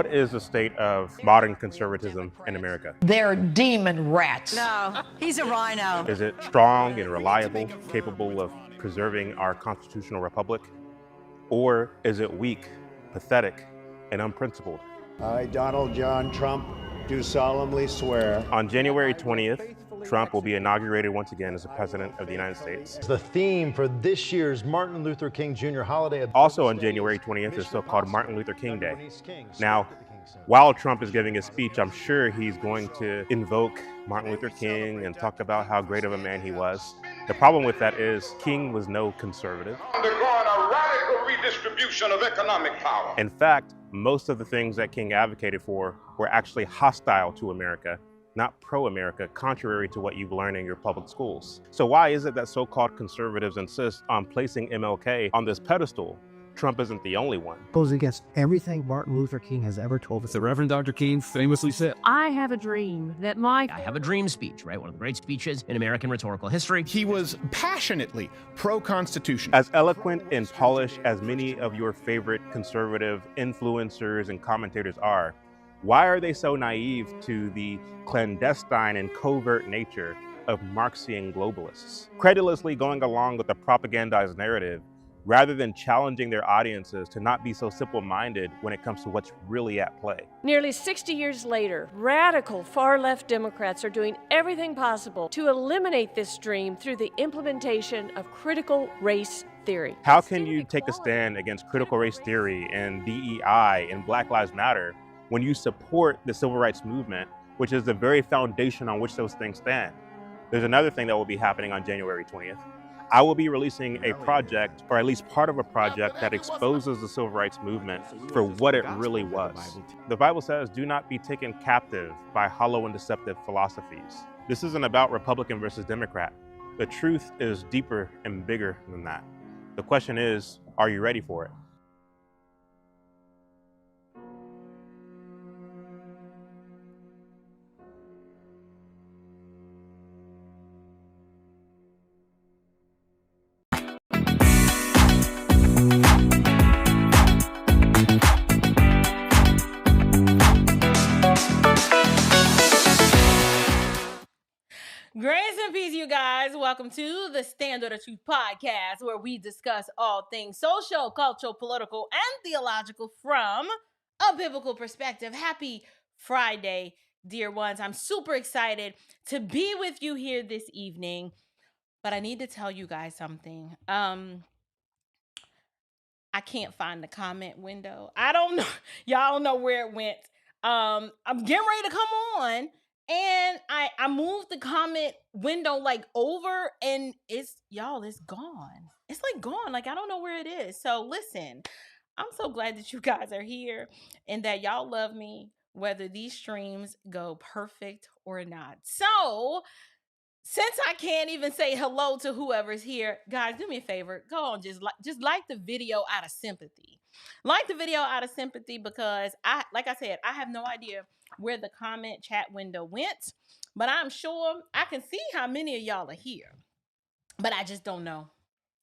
What is the state of modern conservatism in America? They're demon rats. No, he's a rhino. Is it strong and reliable, capable of preserving our constitutional republic? Or is it weak, pathetic, and unprincipled? I, Donald John Trump, do solemnly swear. On January 20th, Trump will be inaugurated once again as the President of the United States. The theme for this year's Martin Luther King Jr. holiday. Also on January 20th is so-called Martin Luther King Day. Now, while Trump is giving his speech, I'm sure he's going to invoke Martin Luther King and talk about how great of a man he was. The problem with that is King was no conservative. Undergoing a radical redistribution of economic power. In fact, most of the things that King advocated for were actually hostile to America, not pro-America, contrary to what you've learned in your public schools. So why is it that so-called conservatives insist on placing MLK on this pedestal? Trump isn't the only one. Goes against everything Martin Luther King has ever told us. The Reverend Dr. King famously said, I have a dream that I have a dream speech, right? One of the great speeches in American rhetorical history. He was passionately pro-Constitution. As eloquent and polished as many of your favorite conservative influencers and commentators are, why are they so naive to the clandestine and covert nature of Marxian globalists, credulously going along with the propagandized narrative rather than challenging their audiences to not be so simple-minded when it comes to what's really at play? Nearly 60 years later, radical far-left Democrats are doing everything possible to eliminate this dream through the implementation of critical race theory. How can you take a stand against critical race theory and DEI and Black Lives Matter when you support the civil rights movement, which is the very foundation on which those things stand? There's another thing that will be happening on January 20th. I will be releasing a project, or at least part of a project, that exposes the civil rights movement for what it really was. The Bible says, do not be taken captive by hollow and deceptive philosophies. This isn't about Republican versus Democrat. The truth is deeper and bigger than that. The question is, are you ready for it? Grace and peace, you guys. Welcome to the Standardoftruth podcast, where we discuss all things social, cultural, political, and theological from a biblical perspective. Happy Friday, dear ones. I'm super excited to be with you here this evening, but I need to tell you guys something. I can't find the comment window. I don't know. Y'all don't know where it went. I'm getting ready to come on. And I moved the comment window like over, and it's gone. It's like gone. Like, I don't know where it is. So listen, I'm so glad that you guys are here and that y'all love me, whether these streams go perfect or not. So since I can't even say hello to whoever's here, guys, do me a favor. Go on, just like the video out of sympathy. Like the video out of sympathy, because like I said, I have no idea where the comment chat window went, but I'm sure I can see how many of y'all are here, but I just don't know.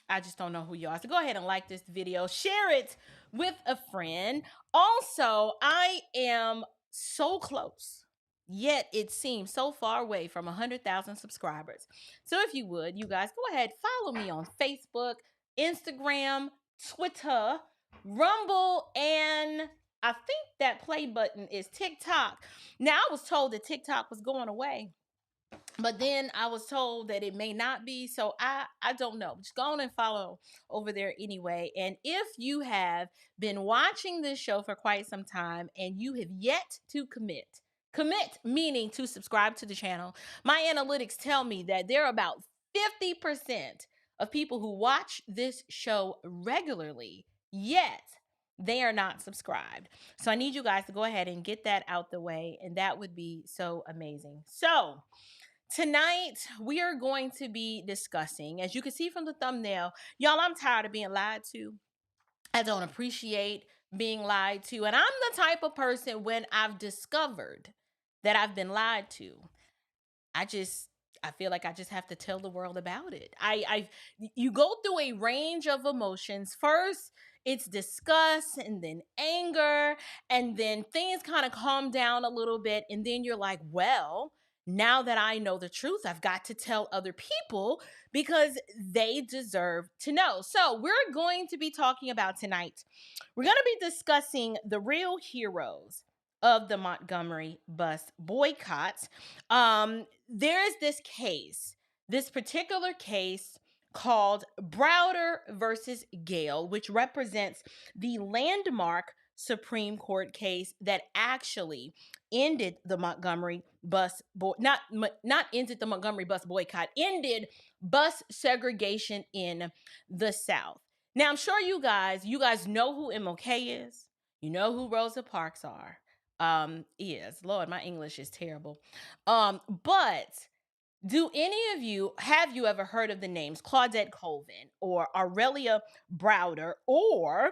I just don't know who you are. So go ahead and like this video, share it with a friend. Also, I am so close, yet it seems so far away from 100,000 subscribers. So if you would, you guys, go ahead, follow me on Facebook, Instagram, Twitter, Rumble, and I think that play button is TikTok. Now, I was told that TikTok was going away, but then I was told that it may not be. So I don't know. Just go on and follow over there anyway. And if you have been watching this show for quite some time and you have yet to commit meaning to subscribe to the channel, my analytics tell me that there are about 50% of people who watch this show regularly, yet they are not subscribed. So I need you guys to go ahead and get that out the way, and that would be so amazing. So tonight we are going to be discussing, as you can see from the thumbnail, y'all, I'm tired of being lied to. I don't appreciate being lied to. And I'm the type of person, when I've discovered that I've been lied to, I feel like I just have to tell the world about it. You go through a range of emotions. First, it's disgust and then anger, and then things kind of calm down a little bit. And then you're like, well, now that I know the truth, I've got to tell other people because they deserve to know. So we're going to be talking about tonight, we're going to be discussing the real heroes of the Montgomery bus boycott. There's this particular case called Browder versus Gale, which represents the landmark Supreme Court case that actually ended the Montgomery bus not ended the Montgomery bus boycott, ended bus segregation in the South. Now, I'm sure you guys know who MLK is. You know who Rosa Parks are. Yes, Lord, my English is terrible. But do any of you, have you ever heard of the names Claudette Colvin or Aurelia Browder, or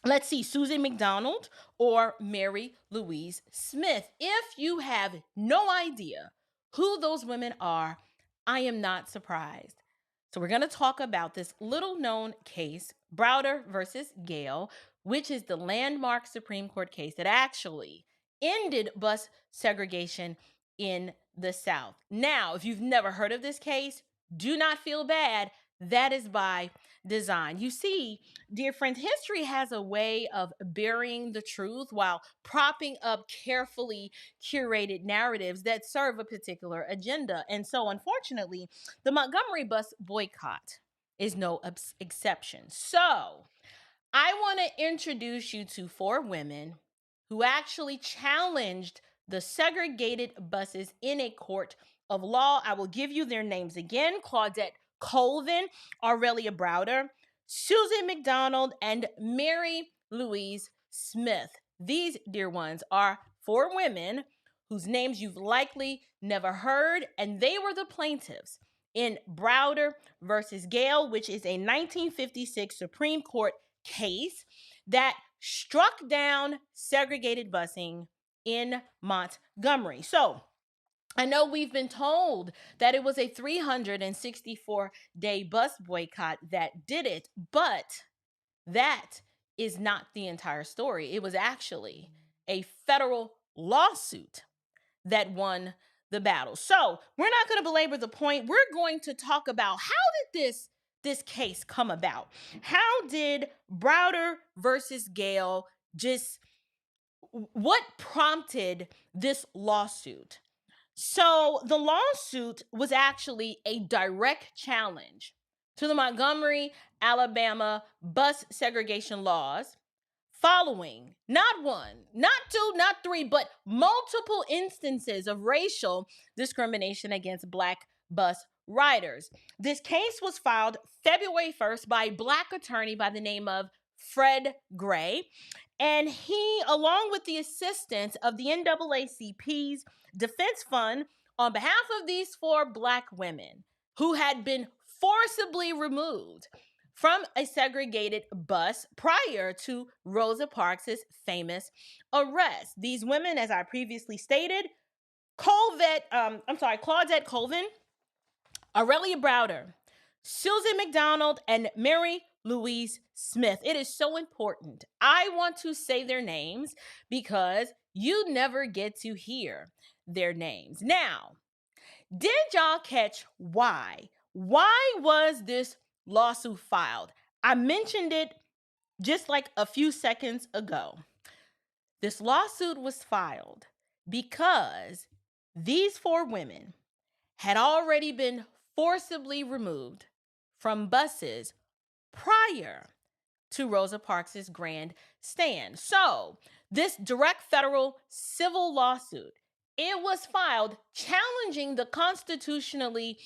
let's see, Susan McDonald or Mary Louise Smith? If you have no idea who those women are, I am not surprised. So we're going to talk about this little known case, Browder versus Gale, which is the landmark Supreme Court case that actually ended bus segregation in the South. Now, if you've never heard of this case, do not feel bad. That is by design. You see, dear friends, history has a way of burying the truth while propping up carefully curated narratives that serve a particular agenda. And so, unfortunately, the Montgomery bus boycott is no exception. So, I want to introduce you to 4 women who actually challenged the segregated buses in a court of law. I will give you their names again: Claudette Colvin, Aurelia Browder, Susan McDonald, and Mary Louise Smith. These, dear ones, are 4 women whose names you've likely never heard, and they were the plaintiffs in Browder versus Gale, which is a 1956 Supreme Court case that struck down segregated busing in Montgomery. So I know we've been told that it was a 364-day bus boycott that did it, but that is not the entire story. It was actually a federal lawsuit that won the battle. So we're not going to belabor the point. We're going to talk about how did this case come about? How did Browder versus Gale what prompted this lawsuit? So the lawsuit was actually a direct challenge to the Montgomery, Alabama bus segregation laws following not 1, not 2, not 3, but multiple instances of racial discrimination against Black bus riders. This case was filed February 1st by a Black attorney by the name of Fred Gray. And he, along with the assistance of the NAACP's Defense Fund, on behalf of these 4 Black women who had been forcibly removed from a segregated bus prior to Rosa Parks' famous arrest. These women, as I previously stated, Claudette Colvin, Aurelia Browder, Susan McDonald, and Mary Louise Smith. It is so important. I want to say their names because you never get to hear their names. Now, did y'all catch why? Why was this lawsuit filed? I mentioned it just like a few seconds ago. This lawsuit was filed because these 4 women had already been forcibly removed from buses prior to Rosa Parks' grandstand. So this direct federal civil lawsuit, it was filed challenging the constitutionality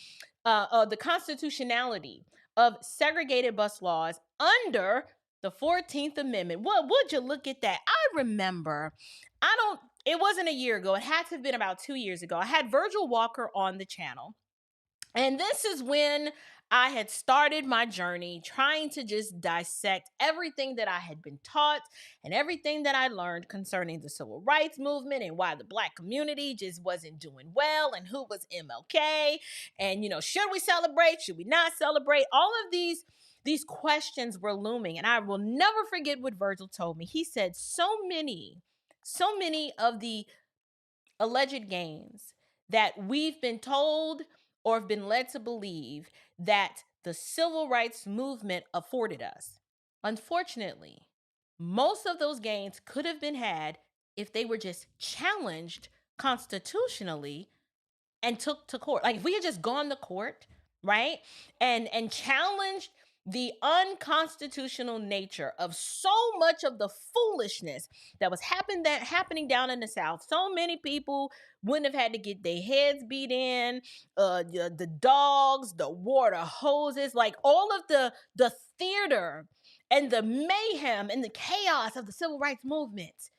of segregated bus laws under the 14th Amendment. What would you look at that? I remember, it wasn't a year ago. It had to have been about 2 years ago. I had Virgil Walker on the channel. And this is when I had started my journey trying to just dissect everything that I had been taught and everything that I learned concerning the civil rights movement and why the Black community just wasn't doing well and who was MLK and, should we celebrate? Should we not celebrate? All of these these questions were looming. And I will never forget what Virgil told me. He said, so many of the alleged gains that we've been told or have been led to believe that the civil rights movement afforded us. Unfortunately, most of those gains could have been had if they were just challenged constitutionally and took to court. Like if we had just gone to court, right? And challenged the unconstitutional nature of so much of the foolishness that was happening down in the South. So many people wouldn't have had to get their heads beat in, the dogs, the water hoses, like all of the theater and the mayhem and the chaos of the civil rights movement.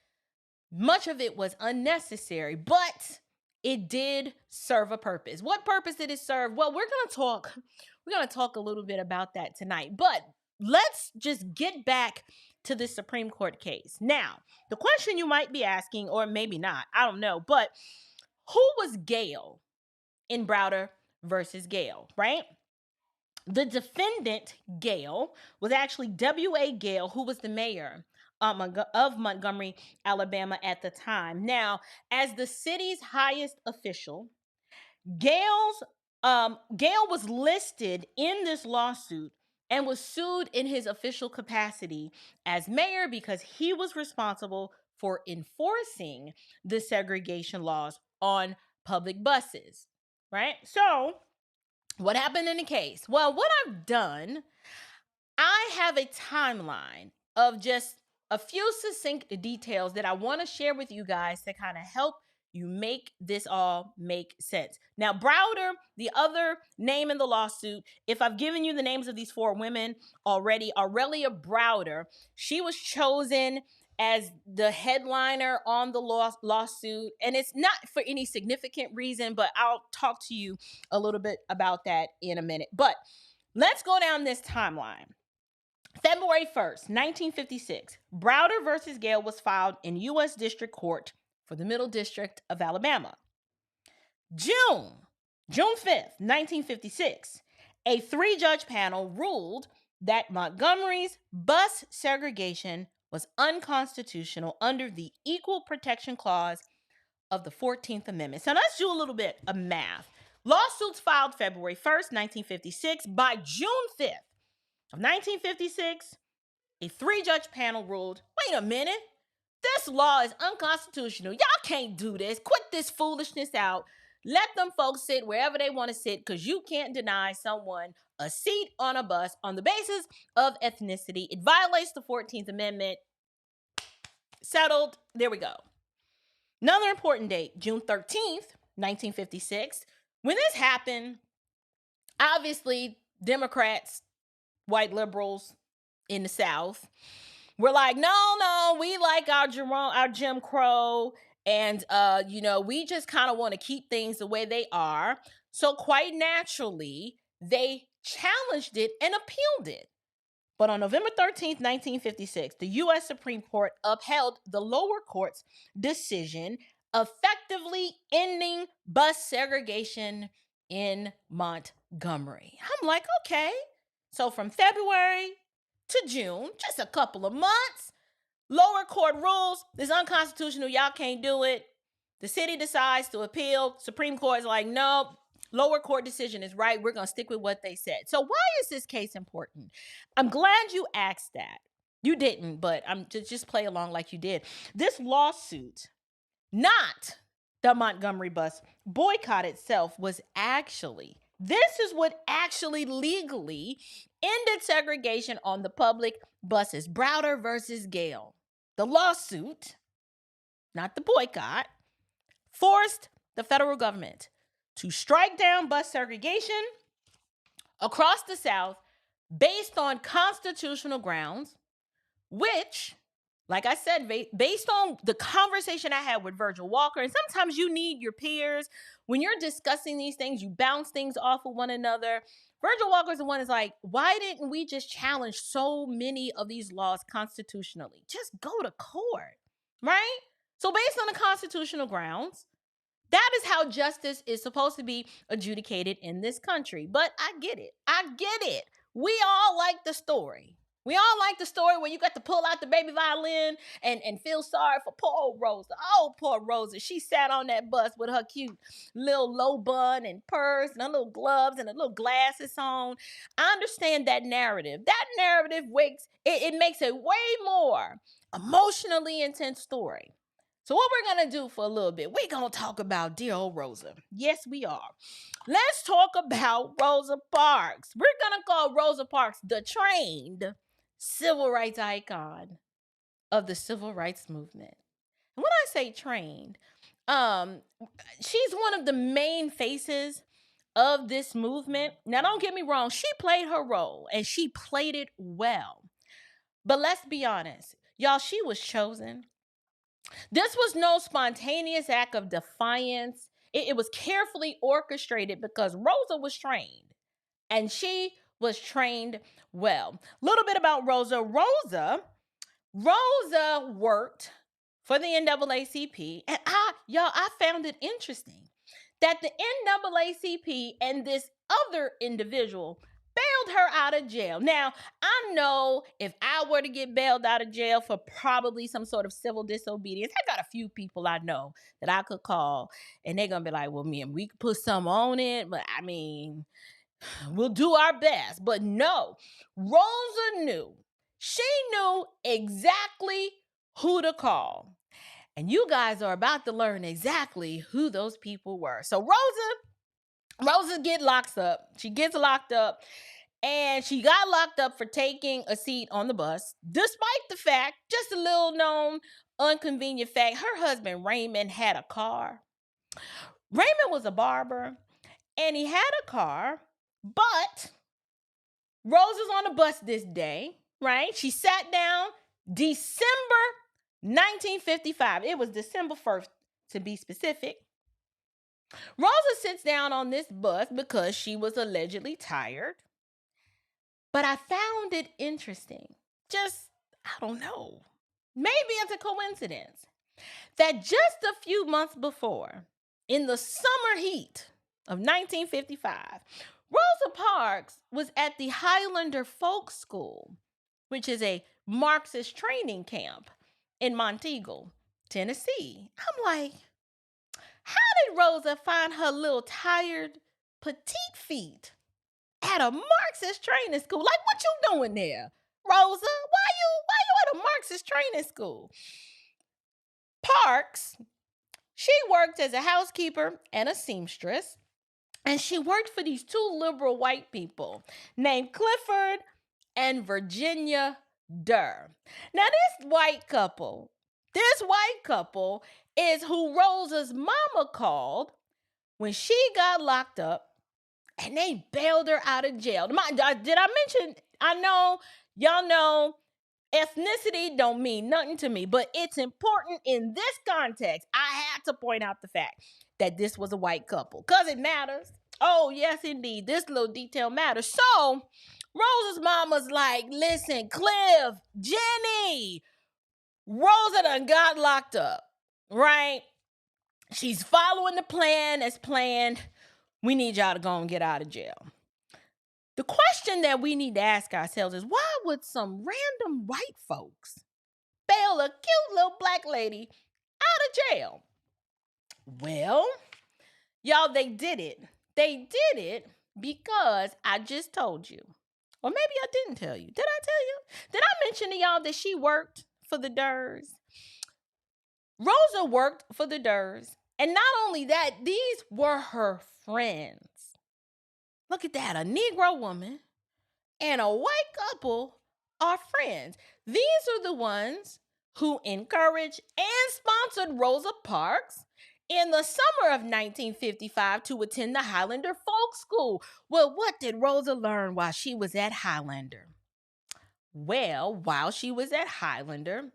Much of it was unnecessary, but it did serve a purpose. What purpose did it serve? Well, we're going to talk a little bit about that tonight, but let's just get back to this Supreme Court case. Now, the question you might be asking, or maybe not, I don't know, but who was Gale in Browder versus Gale, right? The defendant, Gale, was actually W.A. Gale, who was the mayor of Montgomery, Alabama at the time. Now, as the city's highest official, Gale was listed in this lawsuit and was sued in his official capacity as mayor because he was responsible for enforcing the segregation laws on public buses, right? So, what happened in the case? Well, what I've done, I have a timeline of just a few succinct details that I want to share with you guys to kind of help you make this all make sense. Now, Browder, the other name in the lawsuit, if I've given you the names of these four women already, Aurelia Browder, she was chosen as the headliner on the lawsuit. And it's not for any significant reason, but I'll talk to you a little bit about that in a minute. But let's go down this timeline. February 1st, 1956, Browder versus Gale was filed in U.S. District Court for the Middle District of Alabama. June 5th, 1956, a 3-judge panel ruled that Montgomery's bus segregation was unconstitutional under the Equal Protection Clause of the 14th Amendment. So let's do a little bit of math. Lawsuits filed February 1st, 1956. By June 5th of 1956, a 3-judge panel ruled, wait a minute, this law is unconstitutional. Y'all can't do this. Quit this foolishness out. Let them folks sit wherever they want to sit because you can't deny someone a seat on a bus on the basis of ethnicity. It violates the 14th Amendment. Settled. There we go. Another important date, June 13th, 1956. When this happened, obviously, Democrats, white liberals in the South were like, no, we like our Jim Crow, and we just kind of want to keep things the way they are. So quite naturally, they challenged it and appealed it. But on November 13th, 1956, the U.S. Supreme Court upheld the lower court's decision, effectively ending bus segregation in Montgomery. I'm like, okay. So from February to June, just a couple of months, lower court rules, this is unconstitutional, y'all can't do it. The city decides to appeal. Supreme Court is like, no, lower court decision is right. We're going to stick with what they said. So why is this case important? I'm glad you asked that. You didn't, but I'm just play along like you did. This lawsuit, not the Montgomery Bus Boycott itself, this is what actually legally ended segregation on the public buses. Browder versus Gale. The lawsuit, not the boycott, forced the federal government to strike down bus segregation across the South based on constitutional grounds, which, like I said, based on the conversation I had with Virgil Walker, and sometimes you need your peers. When you're discussing these things, you bounce things off of one another. Virgil Walker's the one that's like, why didn't we just challenge so many of these laws constitutionally? Just go to court, right? So based on the constitutional grounds, that is how justice is supposed to be adjudicated in this country. But I get it. We all like the story. We all like the story where you got to pull out the baby violin and feel sorry for poor old Rosa. Oh, poor Rosa. She sat on that bus with her cute little low bun and purse and her little gloves and her little glasses on. I understand that narrative. That narrative it makes a way more emotionally intense story. So what we're going to do for a little bit, we're going to talk about dear old Rosa. Yes, we are. Let's talk about Rosa Parks. We're going to call Rosa Parks the trained civil rights icon of the civil rights movement. And when I say trained, she's one of the main faces of this movement. Now, don't get me wrong. She played her role and she played it well. But let's be honest. Y'all, she was chosen. This was no spontaneous act of defiance. It was carefully orchestrated because Rosa was trained, and she was trained well. A little bit about Rosa. Rosa worked for the NAACP, and I found it interesting that the NAACP and this other individual bailed her out of jail. Now, I know if I were to get bailed out of jail for probably some sort of civil disobedience, I got a few people I know that I could call, and they're going to be like, well, man, we could put some on it, but I mean, we'll do our best. But no, Rosa knew. She knew exactly who to call. And you guys are about to learn exactly who those people were. So Rosa gets locked up. She gets locked up, and she got locked up for taking a seat on the bus, despite the fact, just a little known inconvenient fact, her husband Raymond had a car. Raymond was a barber, and he had a car, but Rosa's on the bus this day, right? She sat down December 1955. It was December 1st, to be specific. Rosa sits down on this bus because she was allegedly tired. But I found it interesting. I don't know. Maybe it's a coincidence that just a few months before, in the summer heat of 1955, Rosa Parks was at the Highlander Folk School, which is a Marxist training camp in Montego, Tennessee. I'm like, how did Rosa find her little tired, petite feet at a Marxist training school? Like, what you doing there, Rosa? Why you at a Marxist training school? Parks, she worked as a housekeeper and a seamstress, and she worked for these two liberal white people named Clifford and Virginia Durr. Now, this white couple is who Rosa's mama called when she got locked up and they bailed her out of jail. Did I mention, I know, y'all know, ethnicity don't mean nothing to me, but it's important in this context. I had to point out the fact that this was a white couple because it matters. Oh, yes, indeed. This little detail matters. So Rosa's mama's like, listen, Cliff, Jenny, Rosa done got locked up, right? She's following the plan as planned. We need y'all to go and get out of jail. The question that we need to ask ourselves is, why would some random white folks bail a cute little black lady out of jail? Well, y'all, they did it. They did it because I just told you. Or maybe I didn't tell you. Did I tell you? Did I mention to y'all that she worked for the Durrs? Rosa worked for the Durrs. And not only that, these were her friends. Look at that. A Negro woman and a white couple are friends. These are the ones who encouraged and sponsored Rosa Parks in the summer of 1955 to attend the Highlander Folk School. Well, what did Rosa learn while she was at Highlander? Well, while she was at Highlander,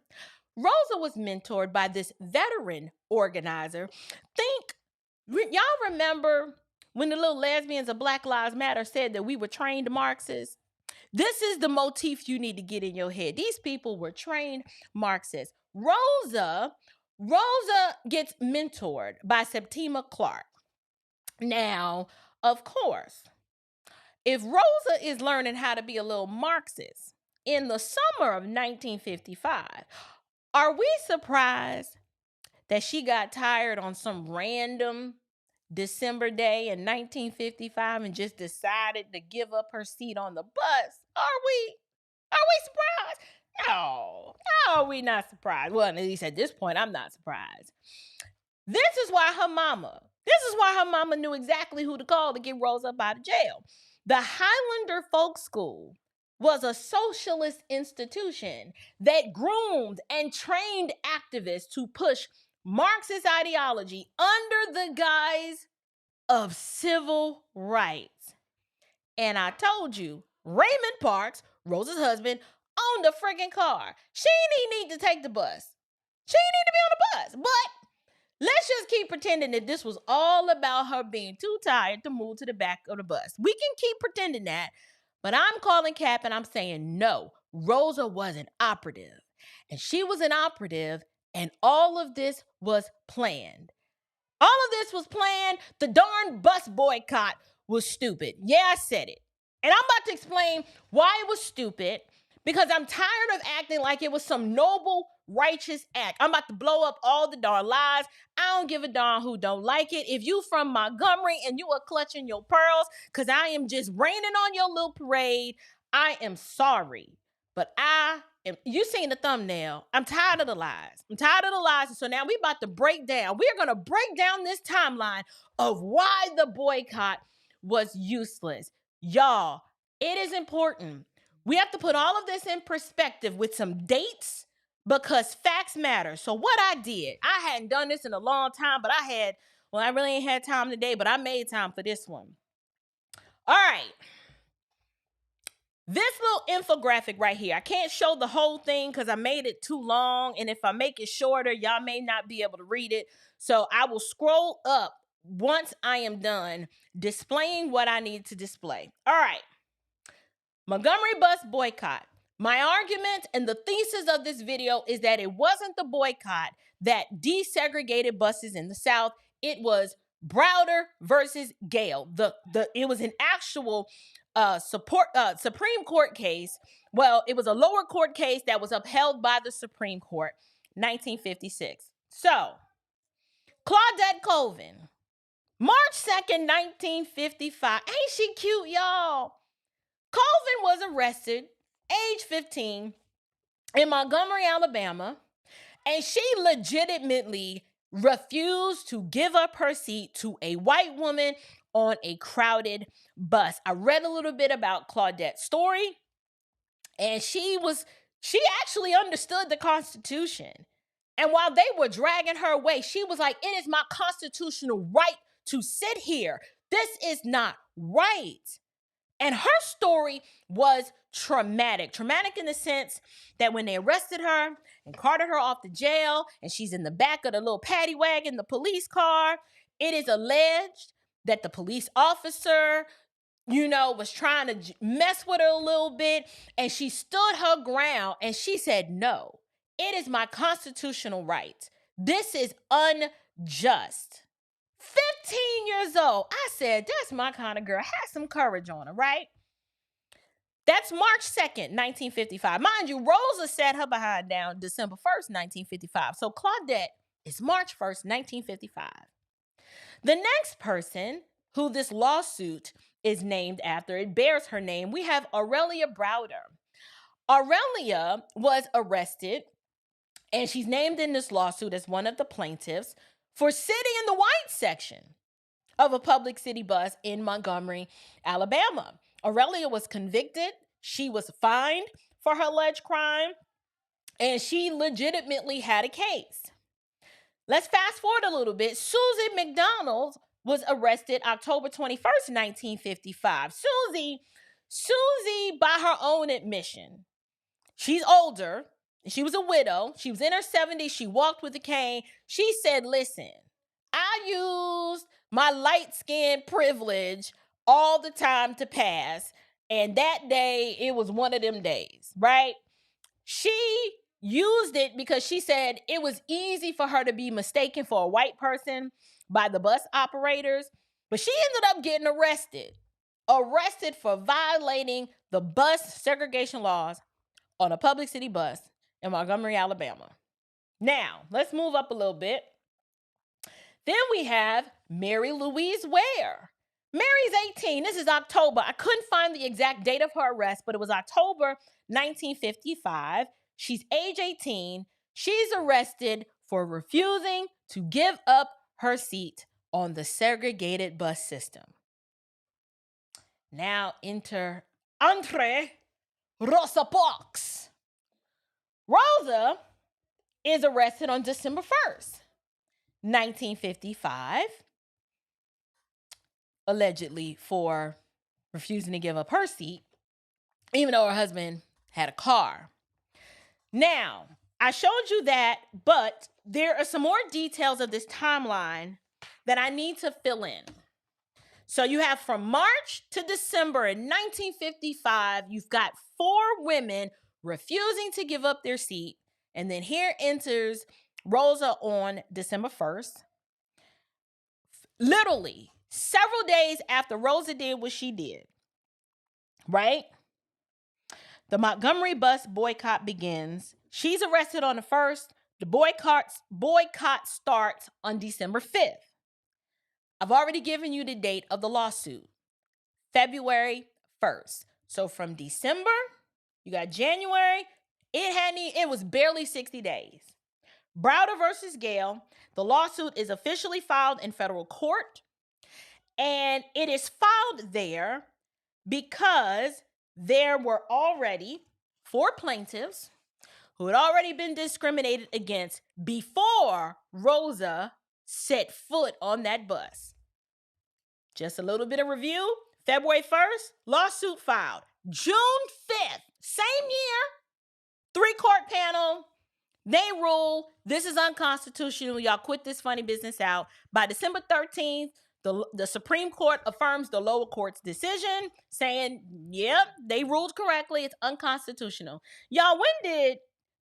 Rosa was mentored by this veteran organizer. Y'all remember when the little lesbians of Black Lives Matter said that we were trained Marxists? This is the motif you need to get in your head. These people were trained Marxists. Rosa gets mentored by Septima Clark. Now, of course, if Rosa is learning how to be a little Marxist in the summer of 1955, are we surprised that she got tired on some random December day in 1955 and just decided to give up her seat on the bus? Are we surprised? No, we not surprised. Well, at least at this point, I'm not surprised. This is why her mama knew exactly who to call to get Rosa up out of jail. The Highlander Folk School was a socialist institution that groomed and trained activists to push Marxist ideology under the guise of civil rights. And I told you, Raymond Parks, Rosa's husband, owned a friggin' car. She didn't need to take the bus. She didn't need to be on the bus. But let's just keep pretending that this was all about her being too tired to move to the back of the bus. We can keep pretending that, but I'm calling cap and I'm saying no, Rosa was an operative. And she was an operative, and all of this was planned. All of this was planned. The darn bus boycott was stupid. Yeah, I said it. And I'm about to explain why it was stupid, because I'm tired of acting like it was some noble, righteous act. I'm about to blow up all the darn lies. I don't give a darn who don't like it. If you from Montgomery and you are clutching your pearls because I am just raining on your little parade, I am sorry. But you seen the thumbnail. I'm tired of the lies. And so now we about to break down. We're going to break down this timeline of why the boycott was useless. Y'all, it is important. We have to put all of this in perspective with some dates, because facts matter. So what I did, I hadn't done this in a long time, but I really ain't had time today, but I made time for this one. All right. This little infographic right here, I can't show the whole thing because I made it too long. And if I make it shorter, y'all may not be able to read it. So I will scroll up once I am done displaying what I need to display. All right. Montgomery Bus Boycott. My argument and the thesis of this video is that it wasn't the boycott that desegregated buses in the South. It was Browder versus Gale. It was an actual Supreme Court case. Well, it was a lower court case that was upheld by the Supreme Court, 1956. So, Claudette Colvin, March 2nd, 1955. Ain't she cute, y'all? Colvin was arrested, age 15, in Montgomery, Alabama, and she legitimately refused to give up her seat to a white woman on a crowded bus. I read a little bit about Claudette's story, and she actually understood the Constitution. And while they were dragging her away, she was like, it is my constitutional right to sit here. This is not right. And her story was traumatic. Traumatic in the sense that when they arrested her and carted her off to jail, and she's in the back of the little paddy wagon, the police car, it is alleged that the police officer, was trying to mess with her a little bit, and she stood her ground and she said, no, it is my constitutional right. This is unjust. 15 years old. I said, that's my kind of girl. Has some courage on her, right? That's March 2nd, 1955. Mind you, Rosa sat her behind down December 1st, 1955. So Claudette is March 1st, 1955. The next person who this lawsuit is named after, it bears her name, we have Aurelia Browder. Aurelia was arrested, and she's named in this lawsuit as one of the plaintiffs for sitting in the white section of a public city bus in Montgomery, Alabama. Aurelia was convicted. She was fined for her alleged crime, and she legitimately had a case. Let's fast forward a little bit. Susie McDonald was arrested October 21st, 1955. Susie, by her own admission, she's older. She was a widow. She was in her 70s. She walked with a cane. She said, listen, I used my light-skinned privilege all the time to pass. And that day, it was one of them days, right? She used it because she said it was easy for her to be mistaken for a white person by the bus operators. But she ended up getting arrested. arrested for violating the bus segregation laws on a public city bus in Montgomery, Alabama. Now, let's move up a little bit. Then we have Mary Louise Ware. Mary's 18. This is October. I couldn't find the exact date of her arrest, but it was October 1955. She's age 18. She's arrested for refusing to give up her seat on the segregated bus system. Now enter Rosa Parks. Rosa is arrested on December 1st, 1955, allegedly for refusing to give up her seat, even though her husband had a car. Now, I showed you that, but there are some more details of this timeline that I need to fill in. So you have from March to December in 1955, you've got 4 women refusing to give up their seat. And then here enters Rosa on December 1st. Literally, several days after Rosa did what she did, right? The Montgomery Bus Boycott begins. She's arrested on the 1st. The boycott starts on December 5th. I've already given you the date of the lawsuit, February 1st. So from December, you got January, it was barely 60 days. Browder versus Gale, the lawsuit is officially filed in federal court, and it is filed there because there were already 4 plaintiffs who had already been discriminated against before Rosa set foot on that bus. Just a little bit of review. February 1st, lawsuit filed. June 5th, same year, 3-court panel. They rule this is unconstitutional. Y'all quit this funny business out. By December 13th, the Supreme Court affirms the lower court's decision, saying, yep, they ruled correctly. It's unconstitutional. Y'all, when did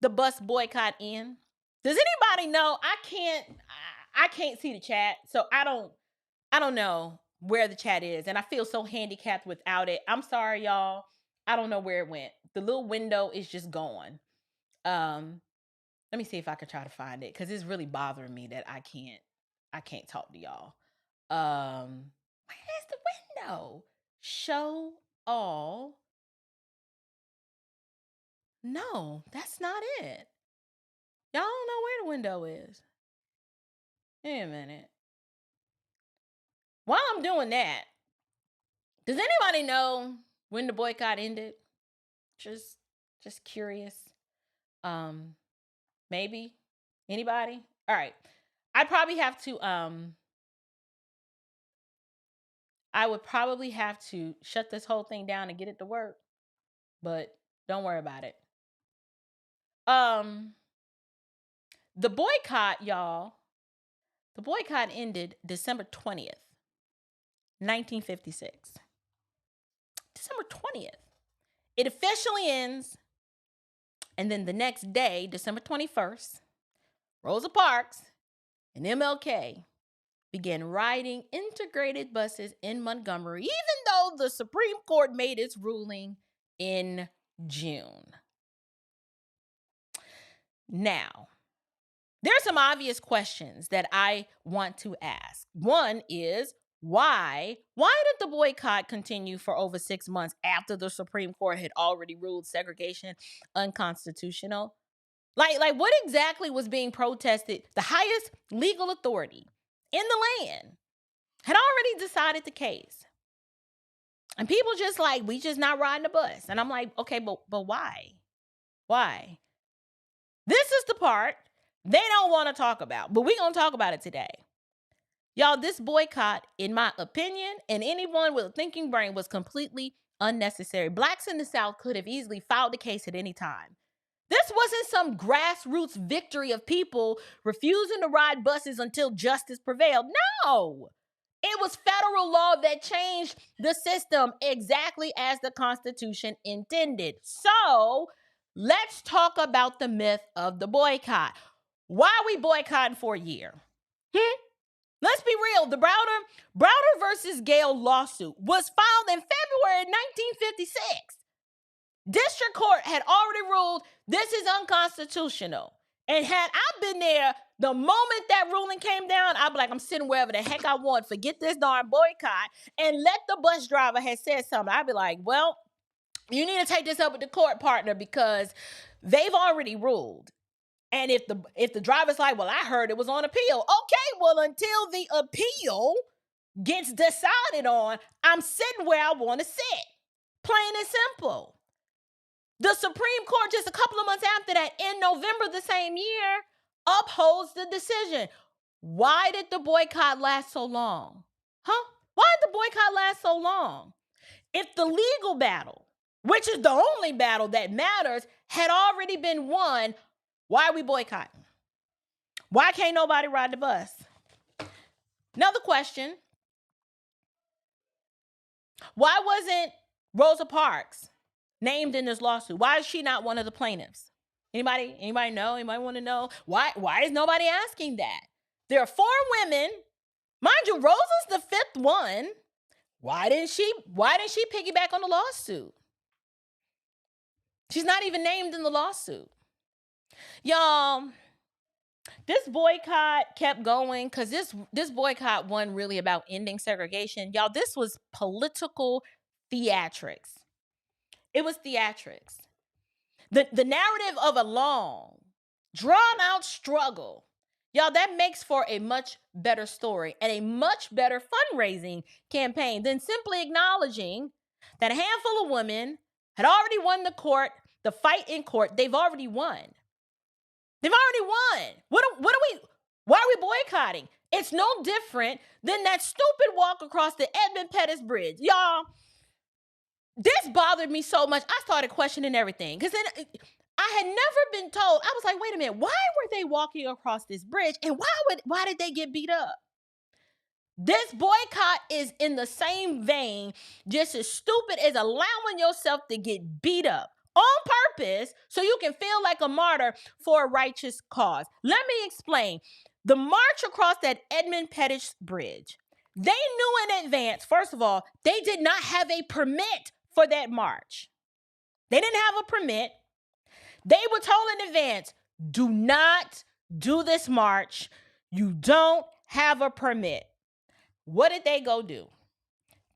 the bus boycott end? Does anybody know? I can't see the chat, so I don't know where the chat is, and I feel so handicapped without it. I'm sorry, y'all. I don't know where it went. The little window is just gone. Let me see if I can try to find it, because it's really bothering me that I can't talk to y'all. Where's the window? Show all. No, that's not it. Y'all don't know where the window is. Wait a minute. While I'm doing that, does anybody know when the boycott ended? Just curious. Maybe? Anybody? All right. I would probably have to shut this whole thing down and get it to work, but don't worry about it. The boycott, y'all, the boycott ended December 20th, 1956. December 20th. It officially ends, and then the next day, December 21st, Rosa Parks and MLK began riding integrated buses in Montgomery, even though the Supreme Court made its ruling in June. Now, there are some obvious questions that I want to ask. One is, why did the boycott continue for over 6 months after the Supreme Court had already ruled segregation unconstitutional? Like what exactly was being protested? The highest legal authority in the land had already decided the case. And people just like, we just not riding the bus. And I'm like, okay, but why? Why? This is the part they don't want to talk about, but we're going to talk about it today. Y'all, this boycott, in my opinion, and anyone with a thinking brain, was completely unnecessary. Blacks in the South could have easily filed the case at any time. This wasn't some grassroots victory of people refusing to ride buses until justice prevailed. No, it was federal law that changed the system exactly as the Constitution intended. So let's talk about the myth of the boycott. Why are we boycotting for a year? Let's be Gale, the Browder versus Gale lawsuit was filed in February 1956. District Court had already ruled this is unconstitutional. And had I been there the moment that ruling came down, I'd be like, I'm sitting wherever the heck I want. Forget this darn boycott. And let the bus driver have said something. I'd be like, well, you need to take this up with the court, partner, because they've already ruled. And if the driver's like, well, I heard it was on appeal. Okay, well, until the appeal gets decided on, I'm sitting where I want to sit. Plain and simple. The Supreme Court, just a couple of months after that, in November the same year, upholds the decision. Why did the boycott last so long? Why did the boycott last so long? If the legal battle, which is the only battle that matters, had already been won, why are we boycotting? Why can't nobody ride the bus? Another question. Why wasn't Rosa Parks named in this lawsuit? Why is she not one of the plaintiffs? Anybody know? Anybody want to know? Why is nobody asking that? There are 4 women. Mind you, Rosa's the 5th one. Why didn't she piggyback on the lawsuit? She's not even named in the lawsuit. Y'all, this boycott kept going because this boycott wasn't really about ending segregation. Y'all, this was political theatrics. It was theatrics. The narrative of a long, drawn-out struggle. Y'all, that makes for a much better story and a much better fundraising campaign than simply acknowledging that a handful of women had already won the fight in court. They've already won. They've already won. Why are we boycotting? It's no different than that stupid walk across the Edmund Pettus Bridge. Y'all, this bothered me so much. I started questioning everything because then I had never been told. I was like, wait a minute, why were they walking across this bridge and why did they get beat up? This boycott is in the same vein, just as stupid as allowing yourself to get beat up on purpose so you can feel like a martyr for a righteous cause. Let me explain. The march across that Edmund Pettus Bridge, they knew in advance, first of all, they did not have a permit for that march. They didn't have a permit. They were told in advance, do not do this march. You don't have a permit. What did they go do?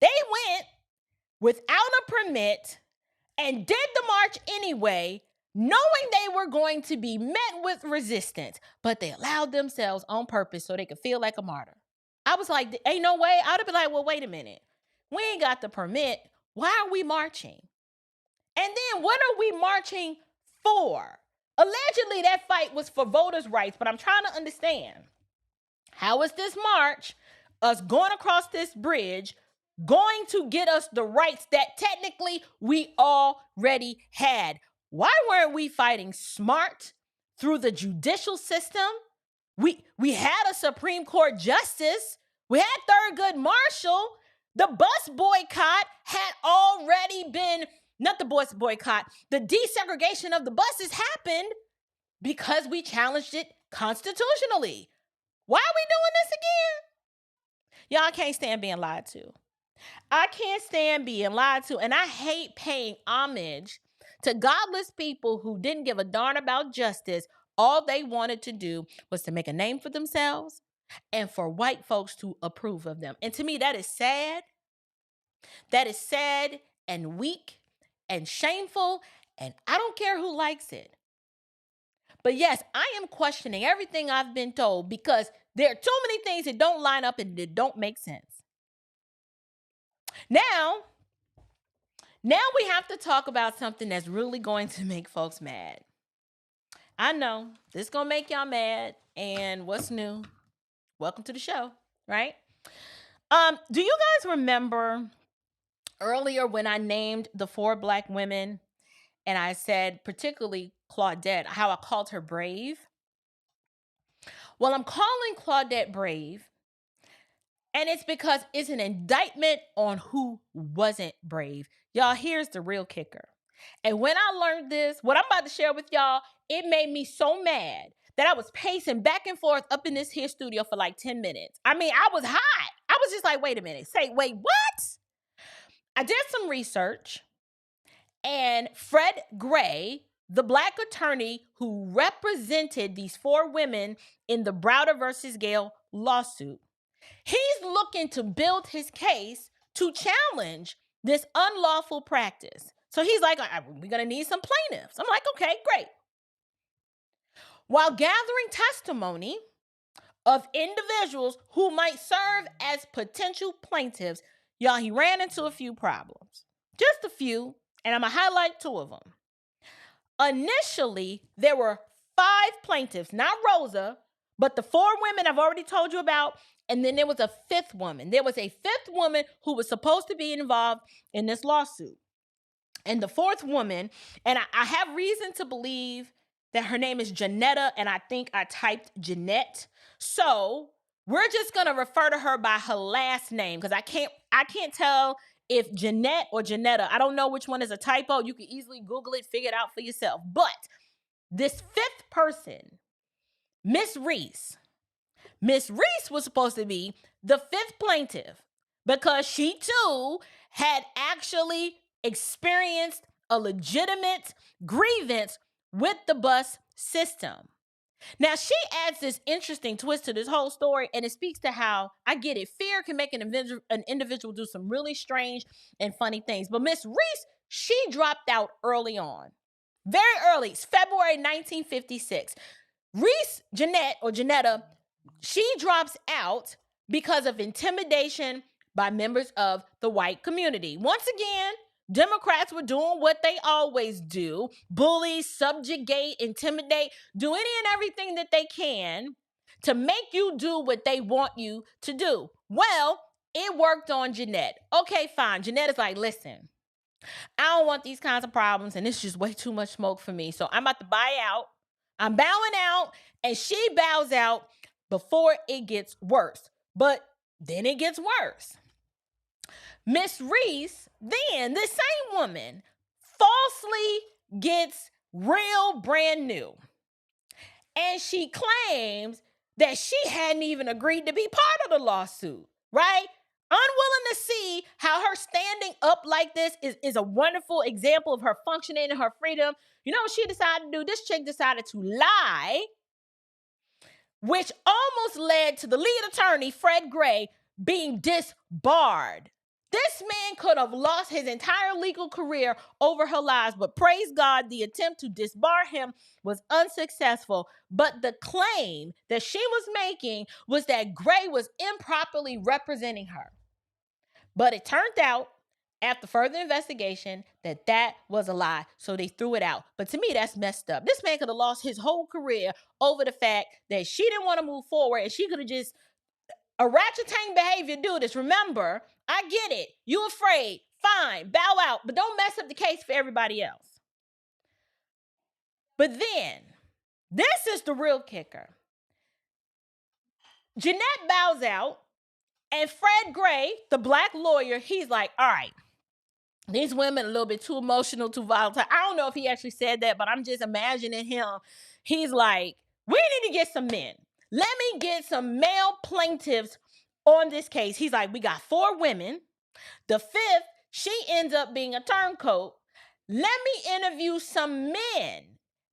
They went without a permit and did the march anyway, knowing they were going to be met with resistance, but they allowed themselves on purpose so they could feel like a martyr. I was like, ain't no way. I would have been like, well, wait a minute. We ain't got the permit. Why are we marching? And then what are we marching for? Allegedly, that fight was for voters' rights, but I'm trying to understand. How is this march, us going across this bridge, going to get us the rights that technically we already had? Why weren't we fighting smart through the judicial system? We had a Supreme Court justice. We had Thurgood Marshall. The bus boycott had already been, not the bus boycott, the desegregation of the buses happened because we challenged it constitutionally. Why are we doing this again? Y'all, I can't stand being lied to. I can't stand being lied to, and I hate paying homage to godless people who didn't give a darn about justice. All they wanted to do was to make a name for themselves and for white folks to approve of them. And to me, that is sad. That is sad and weak and shameful, and I don't care who likes it. But yes, I am questioning everything I've been told because there are too many things that don't line up and that don't make sense. Now we have to talk about something that's really going to make folks mad. I know this is going to make y'all mad, and what's new? Welcome to the show, right? Do you guys remember earlier when I named the 4 Black women and I said particularly Claudette, how I called her brave? Well, I'm calling Claudette brave, and it's because it's an indictment on who wasn't brave. Y'all, here's the real kicker. And when I learned this, what I'm about to share with y'all, it made me so mad that I was pacing back and forth up in this here studio for like 10 minutes. I mean, I was hot. I was just like, wait a minute. Wait, what? I did some research, and Fred Gray, the Black attorney who represented these 4 women in the Browder versus Gale lawsuit, he's looking to build his case to challenge this unlawful practice. So he's like, we're going to need some plaintiffs. I'm like, okay, great. While gathering testimony of individuals who might serve as potential plaintiffs, y'all, he ran into a few problems. Just a few, and I'm going to highlight 2 of them. Initially, there were 5 plaintiffs, not Rosa, but the 4 women I've already told you about, and then there was a 5th woman. There was a 5th woman who was supposed to be involved in this lawsuit. And the 4th woman, and I have reason to believe that her name is Janetta, and I think I typed Jeanette. So we're just going to refer to her by her last name because I can't tell if Jeanette or Janetta. I don't know which one is a typo. You can easily Google it, figure it out for yourself. But this 5th person, Miss Reese was supposed to be the 5th plaintiff because she too had actually experienced a legitimate grievance with the bus system. Now, she adds this interesting twist to this whole story, and it speaks to how, I get it, fear can make an individual do some really strange and funny things. But Miss Reese, she dropped out early on. Very early. It's February 1956. Reese, Janetta, she drops out because of intimidation by members of the white community. Once again, Democrats were doing what they always do: bully, subjugate, intimidate, do any and everything that they can to make you do what they want you to do. Well, it worked on Jeanette. Okay, fine. Jeanette is like, listen, I don't want these kinds of problems, and it's just way too much smoke for me. So I'm about to buy out. I'm bowing out, and she bows out before it gets worse. But then it gets worse. Miss Reese, then this same woman, falsely gets real brand new. And she claims that she hadn't even agreed to be part of the lawsuit, right? Unwilling to see how her standing up like this is a wonderful example of her functioning and her freedom. You know what she decided to do? This chick decided to lie, which almost led to the lead attorney, Fred Gray, being disbarred. This man could have lost his entire legal career over her lies, but praise God, the attempt to disbar him was unsuccessful. But the claim that she was making was that Gray was improperly representing her. But it turned out, after further investigation, that was a lie, so they threw it out. But to me, that's messed up. This man could have lost his whole career over the fact that she didn't want to move forward, and she could have just, a ratchet-tang behavior, do this. Remember, I get it. You afraid. Fine. Bow out. But don't mess up the case for everybody else. But then, this is the real kicker. Jeanette bows out, and Fred Gray, the black lawyer, he's like, all right, these women are a little bit too emotional, too volatile. I don't know if he actually said that, but I'm just imagining him. He's like, we need to get some men. Let me get some male plaintiffs on this case. He's like, we got 4 women. The 5th, she ends up being a turncoat. Let me interview some men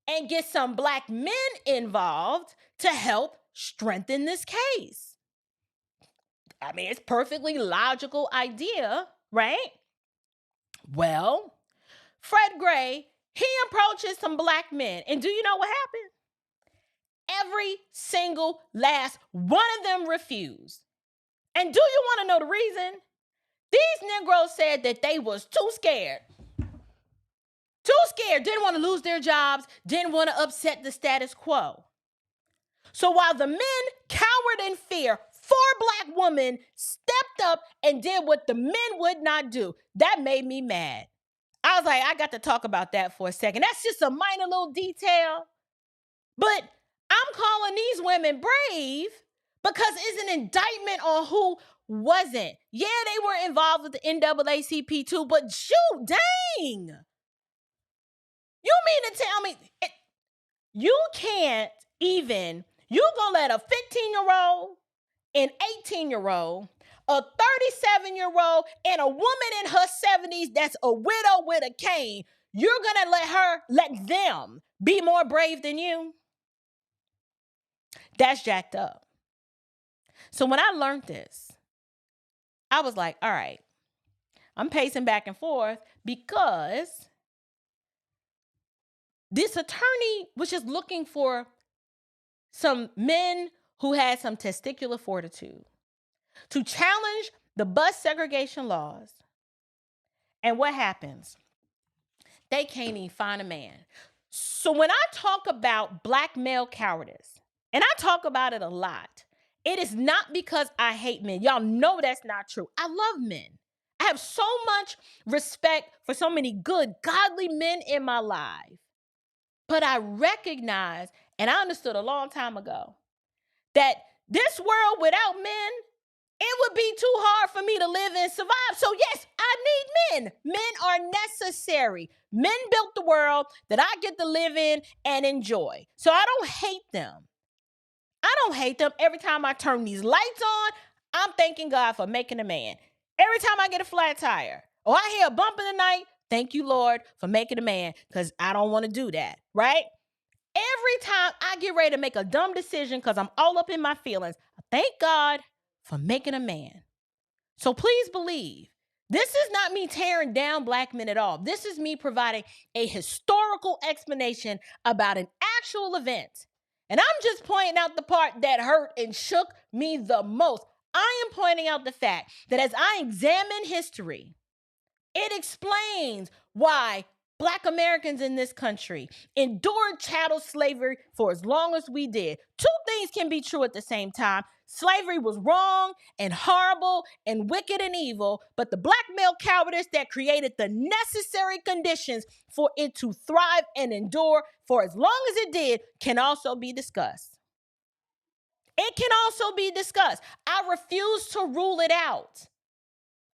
and get some black men involved to help strengthen this case. I mean, it's a perfectly logical idea, right? Well, Fred Gray, he approaches some black men. And do you know what happened? Every single last one of them refused. And do you want to know the reason? These Negroes said that they was too scared. Too scared. Didn't want to lose their jobs. Didn't want to upset the status quo. So while the men cowered in fear, 4 black women stepped up and did what the men would not do. That made me mad. I was like, I got to talk about that for a second. That's just a minor little detail. But I'm calling these women brave because it's an indictment on who wasn't. Yeah, they were involved with the NAACP too, but shoot, dang. You mean to tell me you can't even you gonna let a 15-year-old, an 18-year-old, a 37-year-old, and a woman in her 70s that's a widow with a cane, you're gonna let them be more brave than you? That's jacked up. So when I learned this, I was like, all right, I'm pacing back and forth because this attorney was just looking for some men who had some testicular fortitude to challenge the bus segregation laws. And what happens? They can't even find a man. So when I talk about black male cowardice, and I talk about it a lot, it is not because I hate men. Y'all know that's not true. I love men. I have so much respect for so many good, godly men in my life. But I recognize, and I understood a long time ago, that this world without men, it would be too hard for me to live and survive. So yes, I need men. Men are necessary. Men built the world that I get to live in and enjoy. So I don't hate them. I don't hate them. Every time I turn these lights on, I'm thanking God for making a man. Every time I get a flat tire or I hear a bump in the night, thank you, Lord, for making a man, because I don't want to do that, right? Every time I get ready to make a dumb decision because I'm all up in my feelings, I thank God for making a man. So please believe, this is not me tearing down black men at all. This is me providing a historical explanation about an actual event. And I'm just pointing out the part that hurt and shook me the most. I am pointing out the fact that as I examine history, it explains why Black Americans in this country endured chattel slavery for as long as we did. Two things can be true at the same time. Slavery was wrong and horrible and wicked and evil, but the black male cowardice that created the necessary conditions for it to thrive and endure for as long as it did can also be discussed. It can also be discussed. I refuse to rule it out.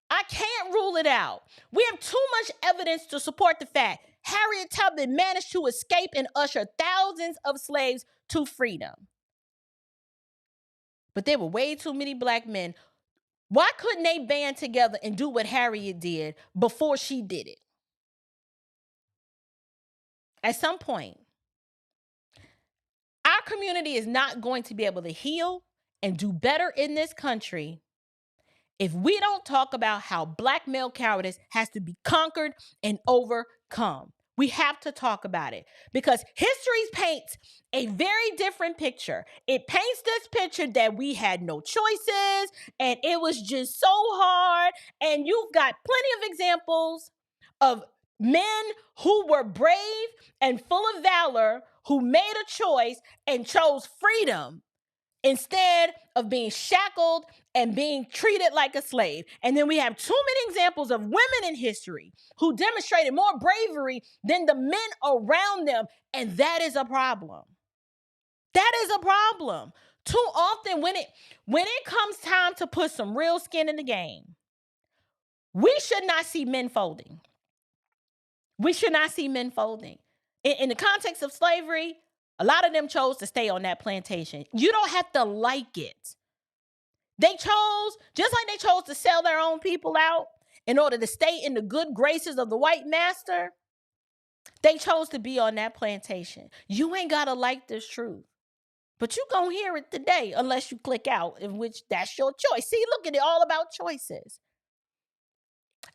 I can't rule it out. We have too much evidence to support the fact Harriet Tubman managed to escape and usher thousands of slaves to freedom. But there were way too many black men. Why couldn't they band together and do what Harriet did before she did it? At some point, our community is not going to be able to heal and do better in this country if we don't talk about how black male cowardice has to be conquered and overcome. We have to talk about it because history paints a very different picture. It paints this picture that we had no choices and it was just so hard. And you've got plenty of examples of men who were brave and full of valor, who made a choice and chose freedom instead of being shackled and being treated like a slave. And then we have too many examples of women in history who demonstrated more bravery than the men around them. And that is a problem. That is a problem. Too often when it comes time to put some real skin in the game, we should not see men folding. We should not see men folding. In the context of slavery, a lot of them chose to stay on that plantation. You don't have to like it. They chose, just like they chose to sell their own people out in order to stay in the good graces of the white master, they chose to be on that plantation. You ain't got to like this truth, but you gonna hear it today unless you click out, in which that's your choice. See, look at it, all about choices.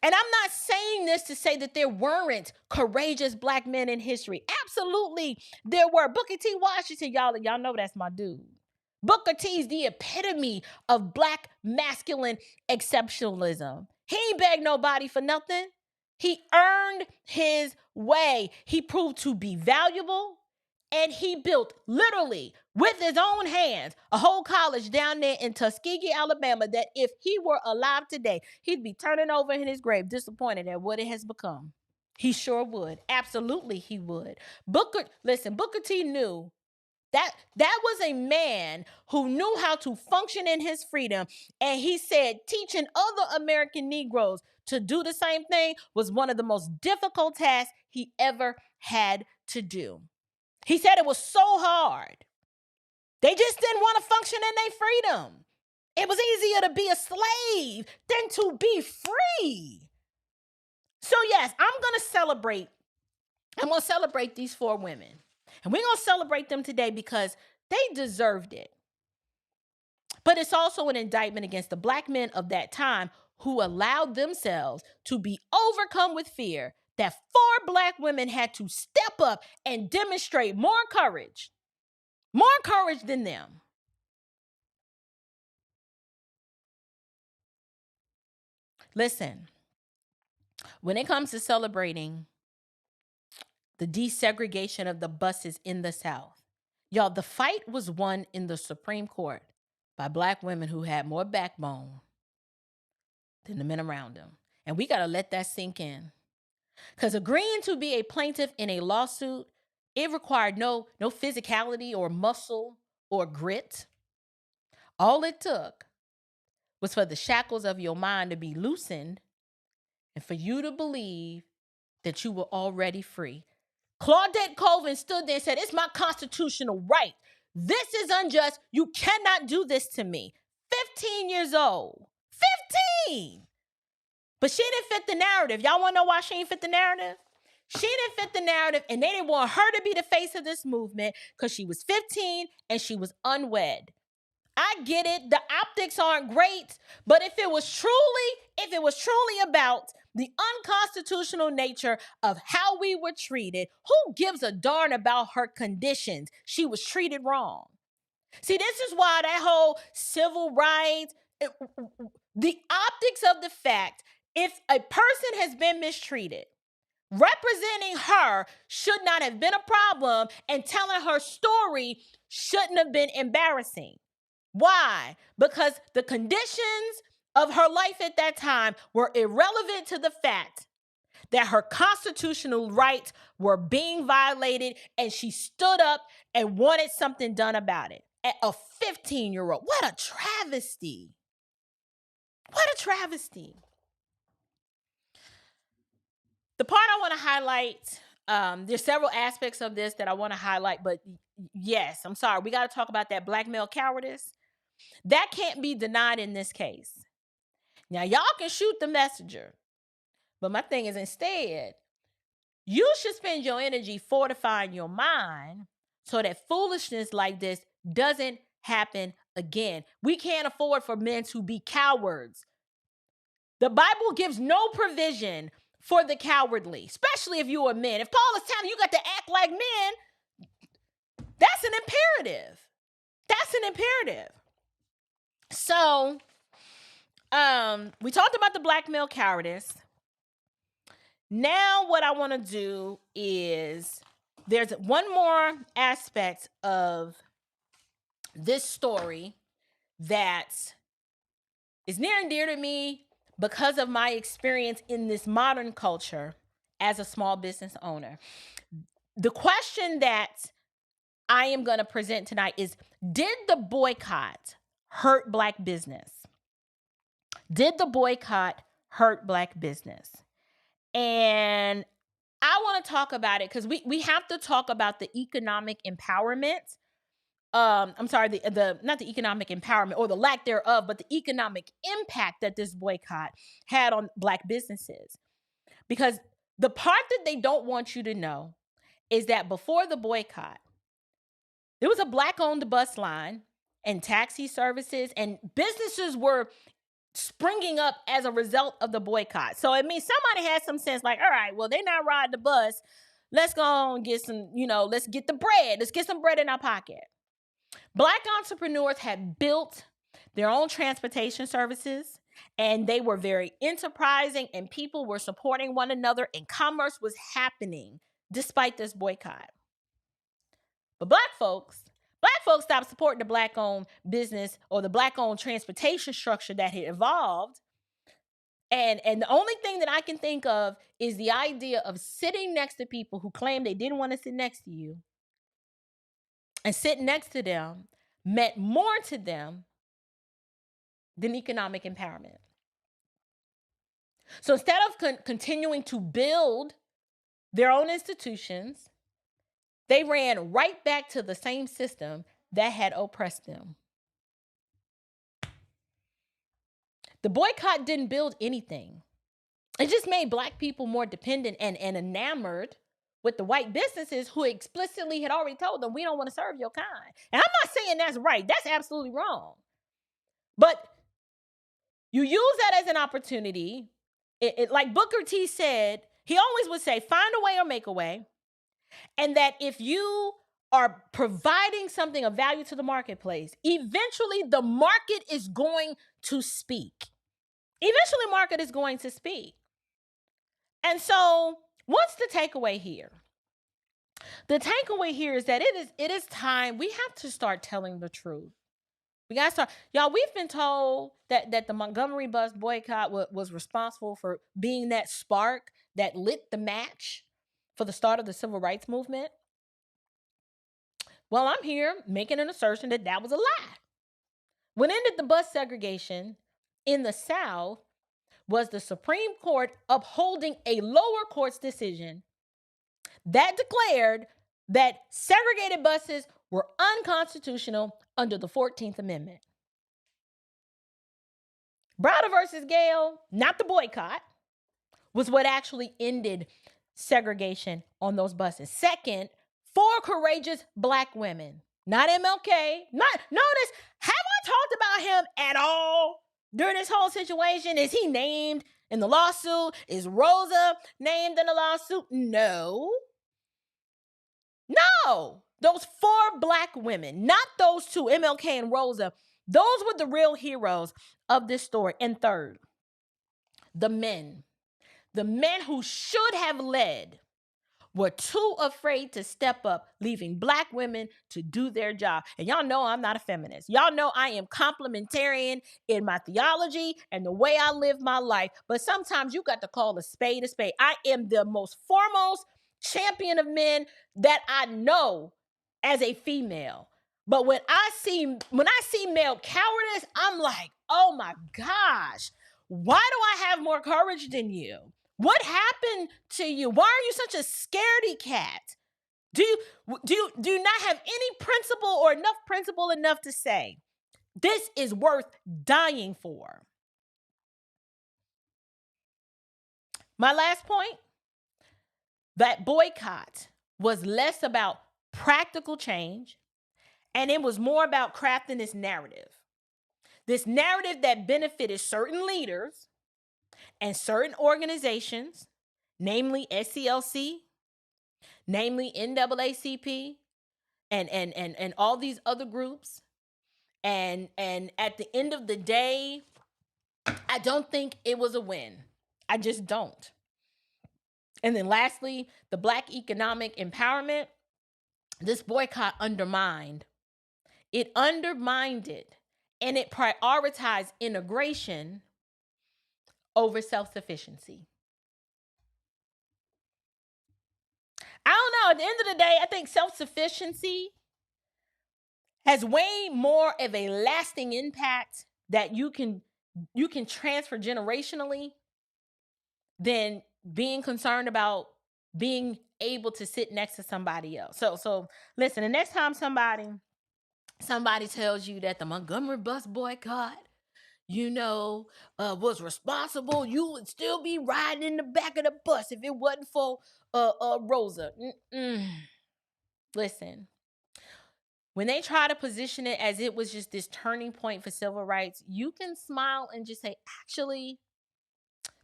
And I'm not saying this to say that there weren't courageous black men in history. Absolutely, there were. Booker T. Washington, y'all know that's my dude. Booker T is the epitome of black masculine exceptionalism. He ain't begged nobody for nothing. He earned his way. He proved to be valuable. And he built, literally, with his own hands, a whole college down there in Tuskegee, Alabama, that if he were alive today, he'd be turning over in his grave, disappointed at what it has become. He sure would. Absolutely, he would. Booker T knew that was a man who knew how to function in his freedom. And he said teaching other American Negroes to do the same thing was one of the most difficult tasks he ever had to do. He said it was so hard They just didn't want to function in their freedom. It was easier to be a slave than to be free. So yes, I'm going to celebrate these 4 women. And we're going to celebrate them today because they deserved it. But it's also an indictment against the Black men of that time who allowed themselves to be overcome with fear that 4 Black women had to step up and demonstrate more courage than them. Listen, when it comes to celebrating the desegregation of the buses in the South, y'all, the fight was won in the Supreme Court by Black women who had more backbone than the men around them. And we got to let that sink in. Because agreeing to be a plaintiff in a lawsuit, it required no physicality or muscle or grit. All it took was for the shackles of your mind to be loosened and for you to believe that you were already free. Claudette Colvin stood there and said, "It's my constitutional right. This is unjust. You cannot do this to me." 15 years old. 15! But she didn't fit the narrative. Y'all want to know why she didn't fit the narrative? She didn't fit the narrative, and they didn't want her to be the face of this movement because she was 15 and she was unwed. I get it. The optics aren't great, but if it was truly about the unconstitutional nature of how we were treated, who gives a darn about her conditions? She was treated wrong. See, this is why that whole civil rights, the optics of the fact, if a person has been mistreated, representing her should not have been a problem, and telling her story shouldn't have been embarrassing. Why? Because the conditions of her life at that time were irrelevant to the fact that her constitutional rights were being violated, and she stood up and wanted something done about it. At a 15-year-old. What a travesty. What a travesty. The part I want to highlight, there's several aspects of this that I want to highlight, but yes, I'm sorry. We got to talk about that black male cowardice. That can't be denied in this case. Now, y'all can shoot the messenger, but my thing is, instead, you should spend your energy fortifying your mind so that foolishness like this doesn't happen again. We can't afford for men to be cowards. The Bible gives no provision for the cowardly, especially if you're a man. If Paul is telling you got to act like men, that's an imperative. That's an imperative. So, we talked about the black male cowardice. Now what I want to do is, there's one more aspect of this story that is near and dear to me because of my experience in this modern culture as a small business owner. The question that I am going to present tonight is, did the boycott hurt black business? Did the boycott hurt black business? And I want to talk about it because we have to talk about the economic empowerment. I'm sorry, the not the economic empowerment or the lack thereof, but the economic impact that this boycott had on black businesses. Because the part that they don't want you to know is that before the boycott, there was a black-owned bus line and taxi services, and businesses were springing up as a result of the boycott. So it means somebody had some sense like, all right, well, they're not riding the bus. Let's go on and get some, let's get the bread. Let's get some bread in our pocket. Black entrepreneurs had built their own transportation services, and they were very enterprising, and people were supporting one another, and commerce was happening despite this boycott. But black folks stopped supporting the black-owned business or the black-owned transportation structure that had evolved. And the only thing that I can think of is the idea of sitting next to people who claim they didn't want to sit next to you. And sitting next to them meant more to them than economic empowerment. So instead of continuing to build their own institutions, they ran right back to the same system that had oppressed them. The boycott didn't build anything. It just made Black people more dependent and enamored with the white businesses who explicitly had already told them, we don't want to serve your kind. And I'm not saying that's right. That's absolutely wrong. But you use that as an opportunity. Like Booker T said, he always would say, find a way or make a way. And that if you are providing something of value to the marketplace, eventually the market is going to speak. Eventually, market is going to speak. And so, what's the takeaway here? The takeaway here is that it is time. We have to start telling the truth. We got to start. Y'all, we've been told that the Montgomery Bus Boycott was responsible for being that spark that lit the match for the start of the civil rights movement. Well, I'm here making an assertion that was a lie. What ended the bus segregation in the South was the Supreme Court upholding a lower court's decision that declared that segregated buses were unconstitutional under the 14th Amendment. Browder versus Gale, not the boycott, was what actually ended segregation on those buses. Second, 4 courageous Black women, not MLK. Notice, have I talked about him at all during this whole situation? Is he named in the lawsuit? Is Rosa named in the lawsuit? No. Those 4 Black women, not those 2, MLK and Rosa, those were the real heroes of this story. And third, the men who should have led were too afraid to step up, leaving Black women to do their job. And y'all know I'm not a feminist. Y'all know I am complementarian in my theology and the way I live my life. But sometimes you got to call a spade a spade. I am the most foremost champion of men that I know as a female. But when I see male cowardice, I'm like, oh my gosh, why do I have more courage than you? What happened to you? Why are you such a scaredy cat? Do you not have any principle or enough principle enough to say, this is worth dying for? My last point, that boycott was less about practical change, and it was more about crafting this narrative that benefited certain leaders and certain organizations, namely SCLC, namely NAACP, and all these other groups. And at the end of the day, I don't think it was a win. I just don't. And then lastly, the Black economic empowerment, this boycott undermined. It undermined it, and it prioritized integration over self-sufficiency. I don't know. At the end of the day, I think self-sufficiency has way more of a lasting impact that you can transfer generationally than being concerned about being able to sit next to somebody else. So listen, the next time somebody tells you that the Montgomery Bus Boycott, was responsible, you would still be riding in the back of the bus if it wasn't for Rosa. Listen, when they try to position it as it was just this turning point for civil rights, you can smile and just say, actually,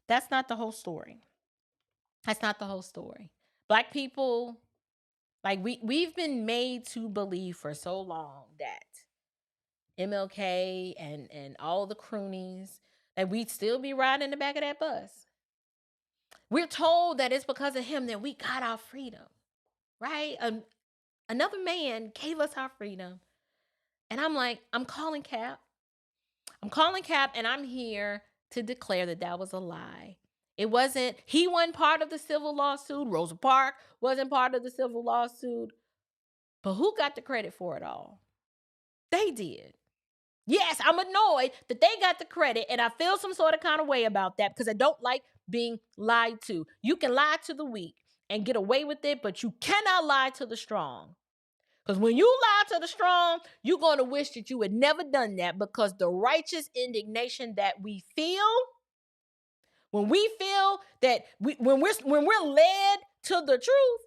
that's not the whole story. That's not the whole story. Black people, like we've been made to believe for so long that MLK and all the croonies, that we'd still be riding in the back of that bus. We're told that it's because of him that we got our freedom, right? Another man gave us our freedom. And I'm like, I'm calling cap. And I'm here to declare that was a lie. He wasn't part of the civil lawsuit. Rosa Parks wasn't part of the civil lawsuit. But who got the credit for it all? They did. Yes, I'm annoyed that they got the credit, and I feel some sort of kind of way about that because I don't like being lied to. You can lie to the weak and get away with it, but you cannot lie to the strong. Because when you lie to the strong, you're going to wish that you had never done that, because the righteous indignation that we feel, when we feel that when we're led to the truth,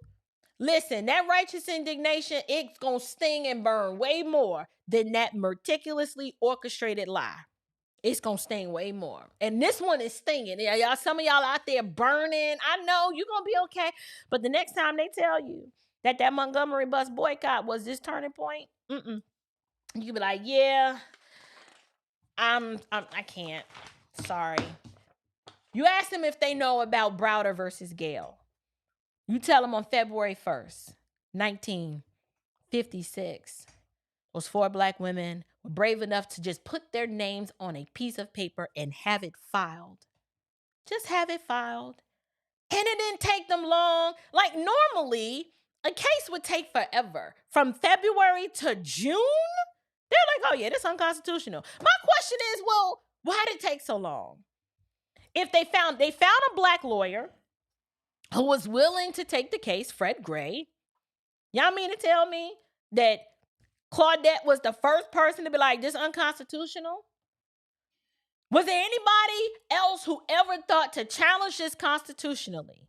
listen, that righteous indignation, it's going to sting and burn way more than that meticulously orchestrated lie. It's going to sting way more. And this one is stinging. Y'all, some of y'all out there burning. I know you're going to be okay. But the next time they tell you that Montgomery bus boycott was this turning point, you be like, yeah, I can't. Sorry. You ask them if they know about Browder versus Gale. You tell them on February 1st, 1956, those 4 black women were brave enough to just put their names on a piece of paper and have it filed. Just have it filed. And it didn't take them long. Like normally, a case would take forever. From February to June, they're like, oh yeah, this is unconstitutional. My question is, well, why did it take so long? If they found a black lawyer who was willing to take the case, Fred Gray. Y'all mean to tell me that Claudette was the first person to be like, this is unconstitutional? Was there anybody else who ever thought to challenge this constitutionally?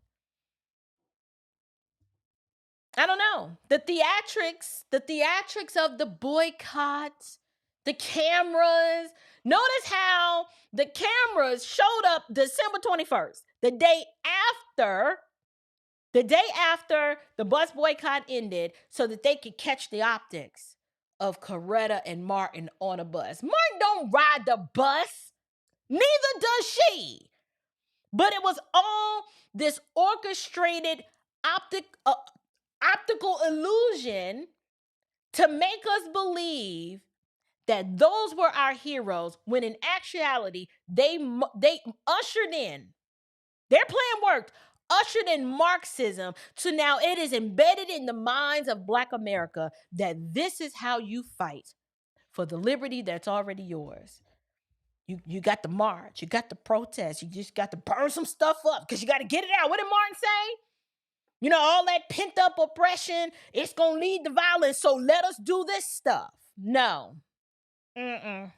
I don't know. The theatrics of the boycott, the cameras. Notice how the cameras showed up December 21st, the day after the bus boycott ended, so that they could catch the optics of Coretta and Martin on a bus. Martin don't ride the bus. Neither does she. But it was all this orchestrated optical illusion to make us believe that those were our heroes, when in actuality, they ushered in, their plan worked, ushered in Marxism to now it is embedded in the minds of Black America that this is how you fight for the liberty that's already yours. You got the march, you got the protest, you just got to burn some stuff up because you got to get it out. What did Martin say? You know, all that pent up oppression, it's going to lead to violence, so let us do this stuff. No. Anyway,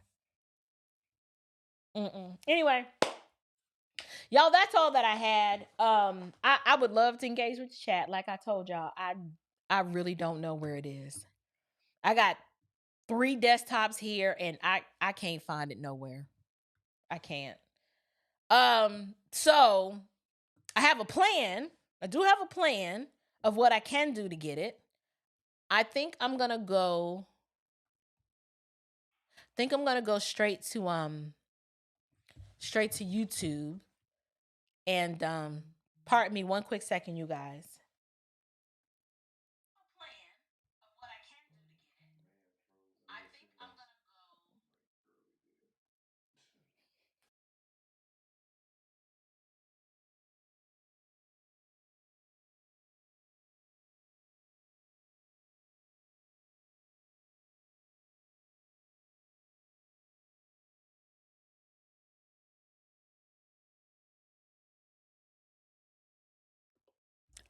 y'all, that's all that I had. I would love to engage with the chat. Like I told y'all, I really don't know where it is. I got 3 desktops here and I can't find it nowhere. I can't. So I have a plan. I do have a plan of what I can do to get it. I think I'm gonna go straight to YouTube. And pardon me one quick second, you guys.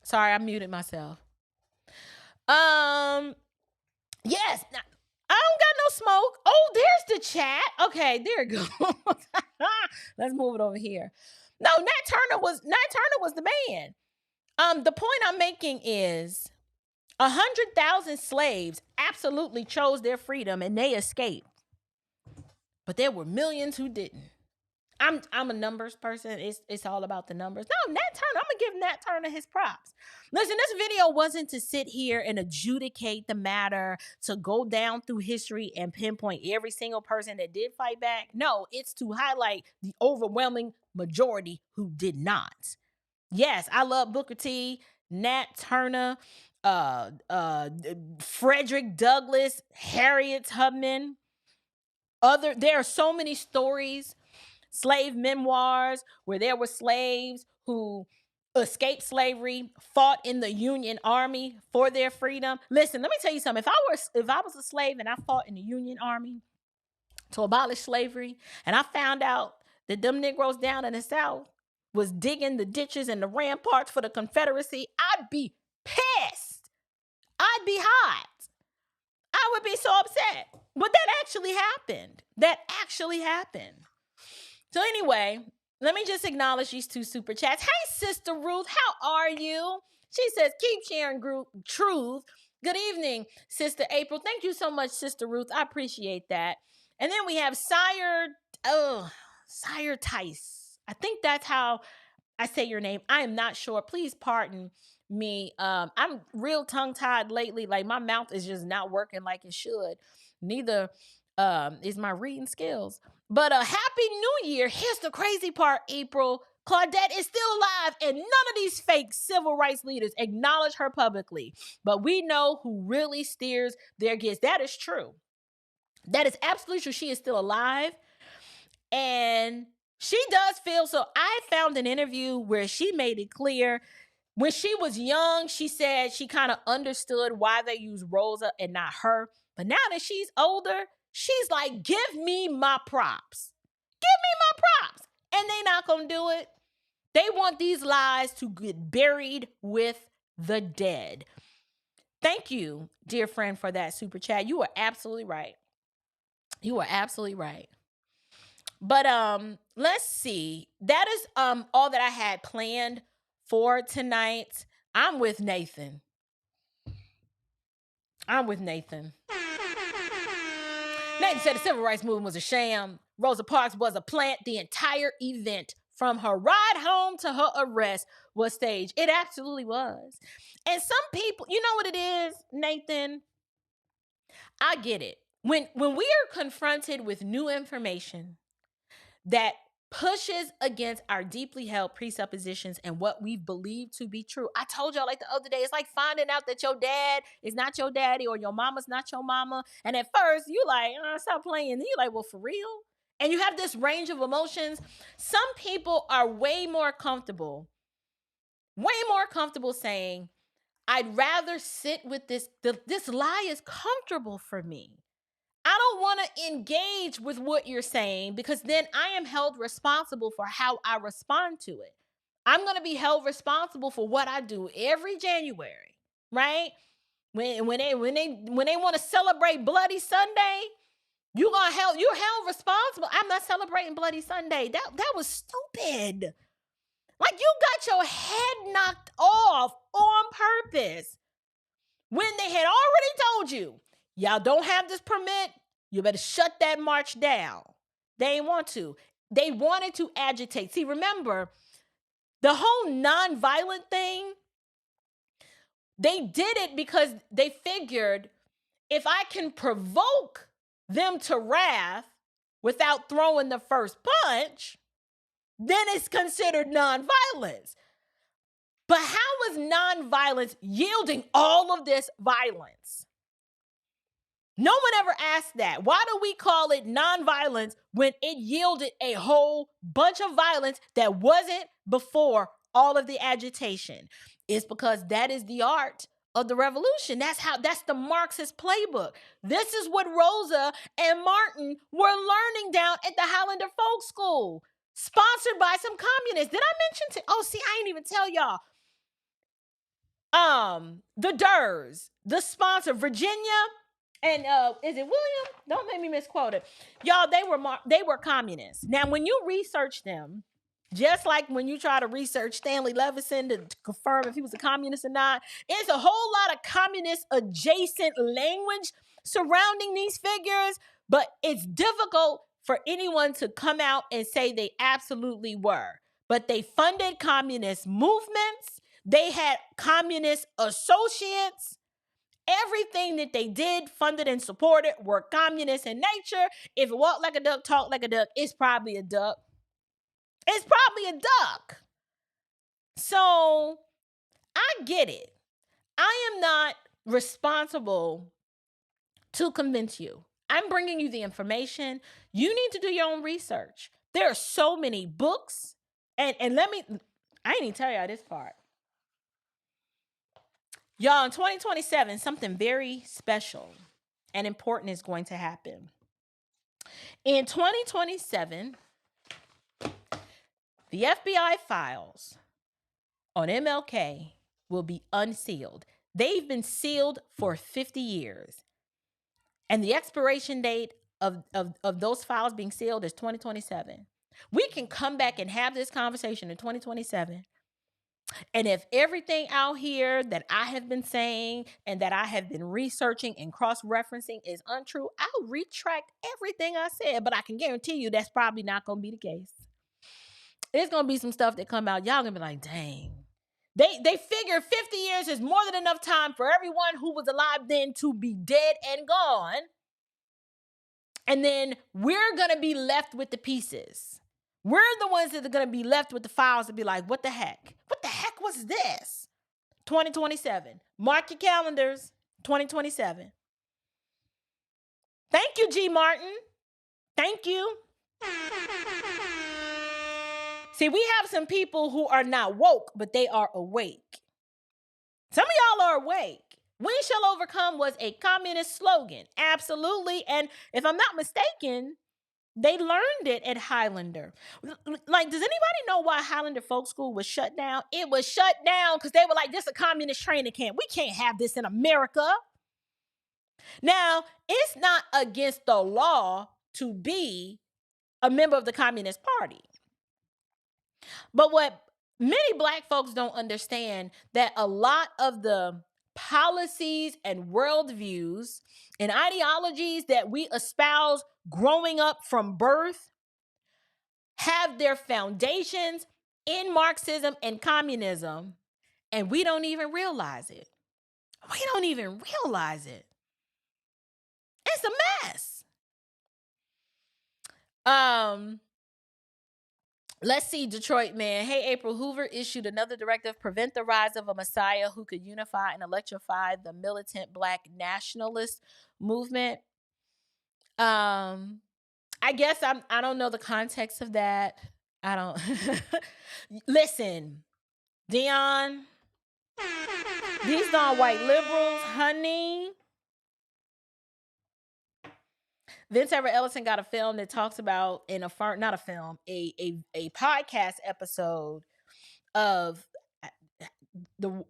Sorry, I muted myself. Yes. Now, I don't got no smoke. Oh, there's the chat. Okay, there it goes. Let's move it over here. No, Nat Turner was the man. The point I'm making is 100,000 slaves absolutely chose their freedom and they escaped. But there were millions who didn't. I'm a numbers person. It's all about the numbers. No, Nat Turner, I'm gonna give Nat Turner his props. Listen, this video wasn't to sit here and adjudicate the matter, to go down through history and pinpoint every single person that did fight back. No, it's to highlight the overwhelming majority who did not. Yes, I love Booker T, Nat Turner, Frederick Douglass, Harriet Tubman. There are so many stories, slave memoirs, where there were slaves who escaped slavery, fought in the Union Army for their freedom. Listen, let me tell you something. If I was a slave and I fought in the Union Army to abolish slavery, and I found out that them Negroes down in the South was digging the ditches and the ramparts for the Confederacy, I'd be pissed. I'd be hot. I would be so upset. But that actually happened. That actually happened. So anyway, let me just acknowledge these 2 super chats. Hey, Sister Ruth, how are you? She says, keep sharing truth. Good evening, Sister April. Thank you so much, Sister Ruth. I appreciate that. And then we have Sire Tice. I think that's how I say your name. I am not sure. Please pardon me. I'm real tongue-tied lately. Like, my mouth is just not working like it should. Neither is my reading skills. But Happy New Year. Here's the crazy part, April. Claudette is still alive, and none of these fake civil rights leaders acknowledge her publicly. But we know who really steers their gears. That is true. That is absolutely true. She is still alive. And she does feel so. I found an interview where she made it clear when she was young, she said she kind of understood why they use Rosa and not her. But now that she's older, she's like, give me my props. Give me my props. And they not going to do it. They want these lies to get buried with the dead. Thank you, dear friend, for that super chat. You are absolutely right. You are absolutely right. But let's see. That is all that I had planned for tonight. I'm with Nathan. Nathan said the civil rights movement was a sham. Rosa Parks was a plant. The entire event, from her ride home to her arrest, was staged. It absolutely was. And some people, you know what it is, Nathan? I get it. When we are confronted with new information that pushes against our deeply held presuppositions and what we believe to be true. I told y'all like the other day, it's like finding out that your dad is not your daddy or your mama's not your mama. And at first you like, stop playing. And you like, well, for real? And you have this range of emotions. Some people are way more comfortable saying, I'd rather sit with this. This lie is comfortable for me. I don't want to engage with what you're saying because then I am held responsible for how I respond to it. I'm going to be held responsible for what I do every January, right? When they want to celebrate Bloody Sunday, you're held responsible. I'm not celebrating Bloody Sunday. That was stupid. Like, you got your head knocked off on purpose when they had already told you, y'all don't have this permit. You better shut that march down. They didn't want to. They wanted to agitate. See, remember, the whole nonviolent thing, they did it because they figured if I can provoke them to wrath without throwing the first punch, then it's considered nonviolence. But how is nonviolence yielding all of this violence? No one ever asked that. Why do we call it nonviolence when it yielded a whole bunch of violence that wasn't before all of the agitation? It's because that is the art of the revolution. That's the Marxist playbook. This is what Rosa and Martin were learning down at the Highlander Folk School, sponsored by some communists. Did I mention I ain't even tell y'all. The Durs, the sponsor, Virginia, and is it William? Don't make me misquote it. Y'all, they were communists. Now, when you research them, just like when you try to research Stanley Levison to confirm if he was a communist or not, it's a whole lot of communist adjacent language surrounding these figures, but it's difficult for anyone to come out and say they absolutely were. But they funded communist movements. They had communist associates. Everything that they did, funded and supported, were communist in nature. If it walked like a duck, talked like a duck, it's probably a duck. It's probably a duck. So I get it. I am not responsible to convince you. I'm bringing you the information. You need to do your own research. There are so many books. And I ain't even tell y'all this part. Y'all, in 2027, something very special and important is going to happen. In 2027, the FBI files on MLK will be unsealed. They've been sealed for 50 years. And the expiration date of those files being sealed is 2027. We can come back and have this conversation in 2027. And if everything out here that I have been saying and that I have been researching and cross-referencing is untrue, I'll retract everything I said. But I can guarantee you that's probably not going to be the case. There's going to be some stuff that come out. Y'all going to be like, dang. They figure 50 years is more than enough time for everyone who was alive then to be dead and gone. And then we're going to be left with the pieces. We're the ones that are going to be left with the files to be like, what the heck? What the heck was this? 2027. Mark your calendars. 2027. Thank you, G. Martin. Thank you. See, we have some people who are not woke, but they are awake. Some of y'all are awake. We shall overcome was a communist slogan. Absolutely. And if I'm not mistaken, they learned it at Highlander. Like, does anybody know why Highlander Folk School was shut down? It was shut down because they were like, this is a communist training camp. We can't have this in America. Now, it's not against the law to be a member of the Communist Party. But what many Black folks don't understand, that a lot of the policies and worldviews and ideologies that we espouse growing up from birth have their foundations in Marxism and communism, and we don't even realize it. We don't even realize it. It's a mess. Let's see, Detroit man. Hey, April, Hoover issued another directive, prevent the rise of a messiah who could unify and electrify the militant Black nationalist movement. I guess I don't know the context of that. I don't. Listen, Dion, these non-white liberals, honey. Vince Everett Ellison got a film that talks about a podcast episode of the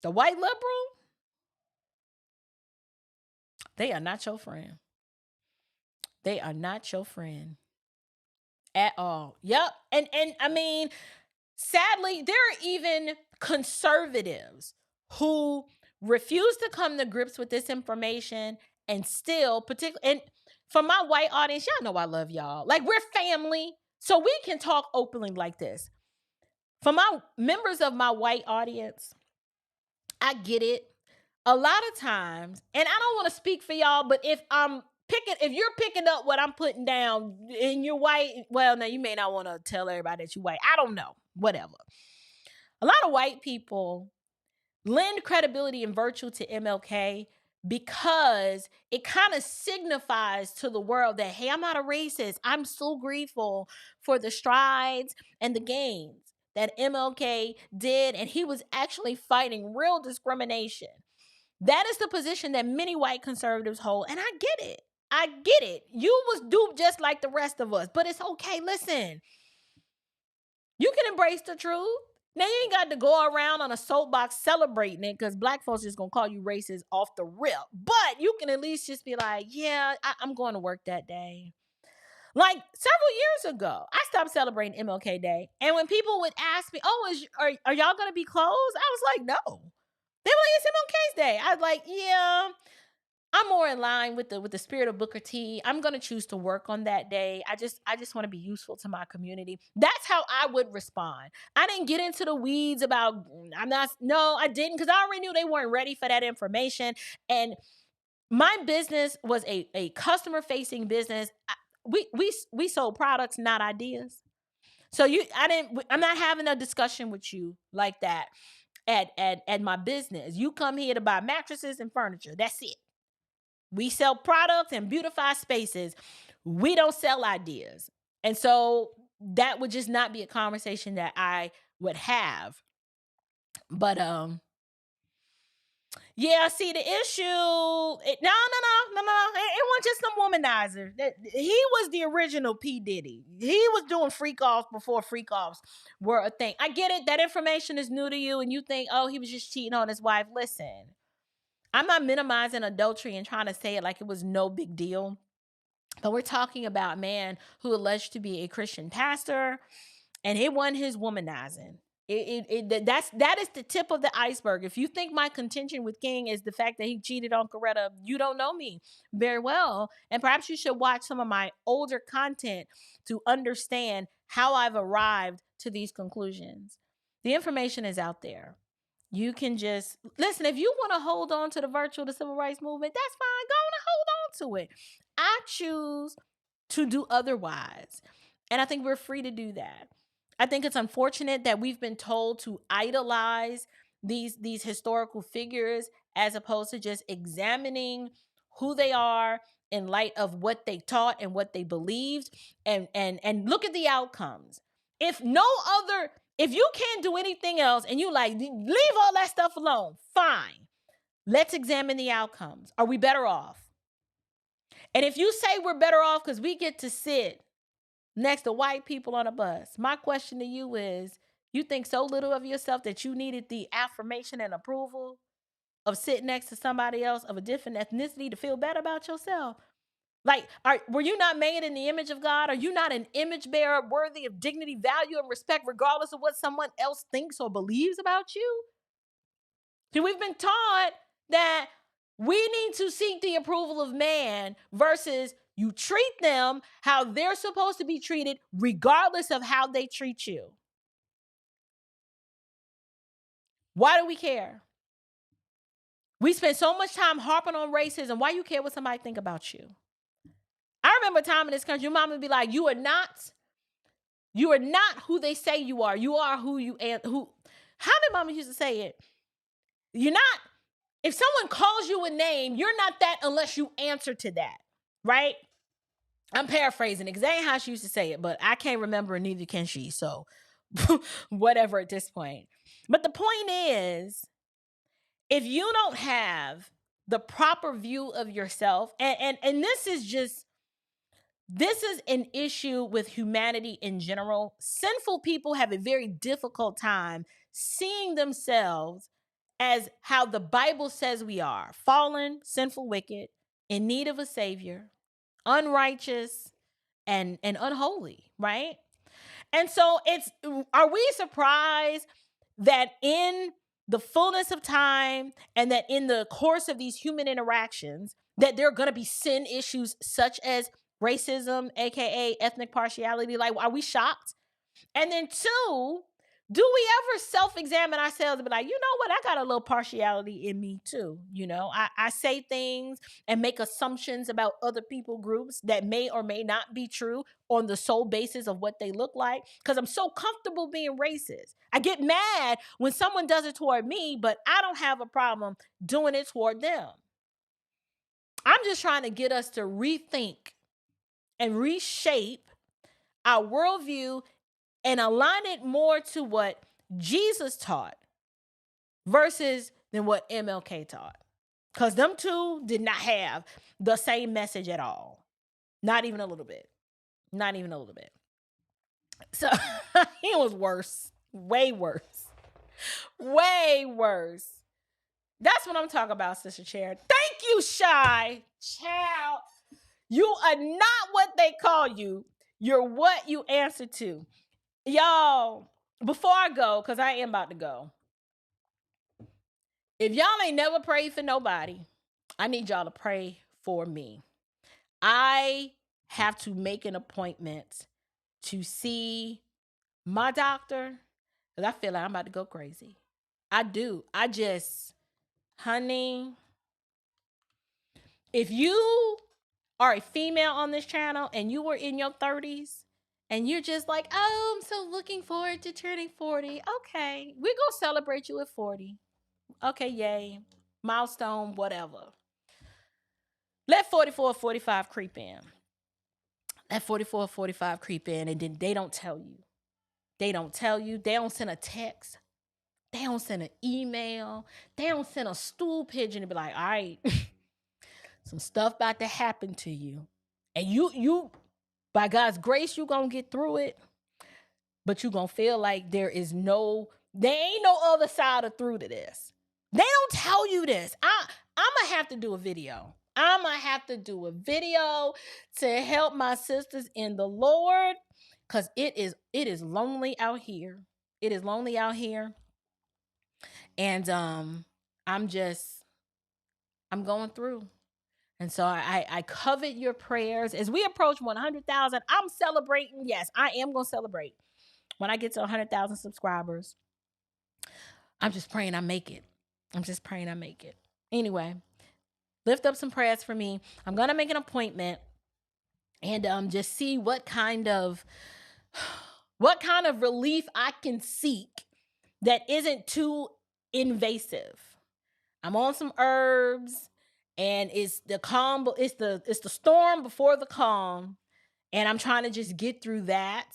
white liberal. They are not your friend. They are not your friend at all. Yep. And I mean, sadly, there are even conservatives who refuse to come to grips with this information. And still, and for my white audience, y'all know I love y'all. Like, we're family, so we can talk openly like this. For my members of my white audience, I get it. A lot of times, and I don't want to speak for y'all, but if you're picking up what I'm putting down and you're white, well, now you may not want to tell everybody that you're white. I don't know. Whatever. A lot of white people lend credibility and virtue to MLK because it kind of signifies to the world that, hey, I'm not a racist. I'm so grateful for the strides and the gains that MLK did. And he was actually fighting real discrimination. That is the position that many white conservatives hold. And I get it. I get it. You was duped just like the rest of us. But it's okay. Listen, you can embrace the truth. Now, you ain't got to go around on a soapbox celebrating it because Black folks is going to call you racist off the rip. But you can at least just be like, yeah, I'm going to work that day. Like, several years ago, I stopped celebrating MLK Day. And when people would ask me, oh, are y'all going to be closed? I was like, no. They were like, it's MLK's Day. I was like, yeah, I'm more in line with the spirit of Booker T. I'm going to choose to work on that day. I just want to be useful to my community. That's how I would respond. I didn't get into the weeds about, I didn't, because I already knew they weren't ready for that information. And my business was a customer-facing business. We sold products, not ideas. So I'm not having a discussion with you like that at my business. You come here to buy mattresses and furniture. That's it. We sell products and beautify spaces. We don't sell ideas. And so that would just not be a conversation that I would have. But yeah, see the issue. No. It wasn't just some womanizer. He was the original P. Diddy. He was doing freak offs before freak offs were a thing. I get it. That information is new to you and you think, oh, he was just cheating on his wife. Listen, I'm not minimizing adultery and trying to say it like it was no big deal. But we're talking about a man who alleged to be a Christian pastor, and it wasn't his womanizing. That is the tip of the iceberg. If you think my contention with King is the fact that he cheated on Coretta, you don't know me very well. And perhaps you should watch some of my older content to understand how I've arrived to these conclusions. The information is out there. You can just listen. If you want to hold on to the civil rights movement, that's fine. Go on and hold on to it. I choose to do otherwise. And I think we're free to do that. I think it's unfortunate that we've been told to idolize these historical figures as opposed to just examining who they are in light of what they taught and what they believed, and look at the outcomes. If you can't do anything else and you like, leave all that stuff alone, fine. Let's examine the outcomes. Are we better off? And if you say we're better off because we get to sit next to white people on a bus, my question to you is, you think so little of yourself that you needed the affirmation and approval of sitting next to somebody else of a different ethnicity to feel better about yourself? Like, were you not made in the image of God? Are you not an image bearer worthy of dignity, value, and respect, regardless of what someone else thinks or believes about you? See, we've been taught that we need to seek the approval of man versus you treat them how they're supposed to be treated, regardless of how they treat you. Why do we care? We spend so much time harping on racism. Why you care what somebody think about you? I remember a time in this country, your mom would be like, you are not who they say you are. You are who you are. How did mama used to say it? You're not, if someone calls you a name, you're not that unless you answer to that, right? I'm paraphrasing it because that ain't how she used to say it, but I can't remember and neither can she. So whatever at this point. But the point is, if you don't have the proper view of yourself, and this is an issue with humanity in general. Sinful people have a very difficult time seeing themselves as how the Bible says we are: fallen, sinful, wicked, in need of a savior, unrighteous, and unholy, right? And so are we surprised that in the fullness of time and that in the course of these human interactions, that there are going to be sin issues such as racism, aka ethnic partiality? Like, are we shocked? And then two, do we ever self-examine ourselves and be like, you know what, I got a little partiality in me too. You know, I say things and make assumptions about other people groups that may or may not be true on the sole basis of what they look like, because I'm so comfortable being racist. I get mad when someone does it toward me, but I don't have a problem doing it toward them. I'm just trying to get us to rethink and reshape our worldview and align it more to what Jesus taught versus than what MLK taught. Because them two did not have the same message at all. Not even a little bit. Not even a little bit. So it was worse. Way worse. Way worse. That's what I'm talking about, Sister Chair. Thank you, Shy. Child. You are not what they call you. You're what you answer to. Y'all, before I go, because I am about to go, if y'all ain't never prayed for nobody, I need y'all to pray for me. I have to make an appointment to see my doctor because I feel like I'm about to go crazy. I do. Honey, if you are a female on this channel and you were in your 30s, and you're just like, oh, I'm so looking forward to turning 40. Okay, we're going to celebrate you at 40. Okay, yay. Milestone, whatever. Let 44 or 45 creep in. Let 44 or 45 creep in, and then they don't tell you. They don't tell you. They don't send a text. They don't send an email. They don't send a stool pigeon and be like, all right, some stuff about to happen to you. And you by God's grace, you're going to get through it. But you're going to feel like there ain't no other side of through to this. They don't tell you this. gonna have to do a video. I'm gonna have to do a video to help my sisters in the Lord, because it is lonely out here. It is lonely out here. And I'm going through. And so I covet your prayers. As we approach 100,000, I'm celebrating. Yes, I am going to celebrate. When I get to 100,000 subscribers, I'm just praying I make it. Anyway, lift up some prayers for me. I'm going to make an appointment and just see what kind of relief I can seek that isn't too invasive. I'm on some herbs, and it's the storm before the calm, and I'm trying to just get through that.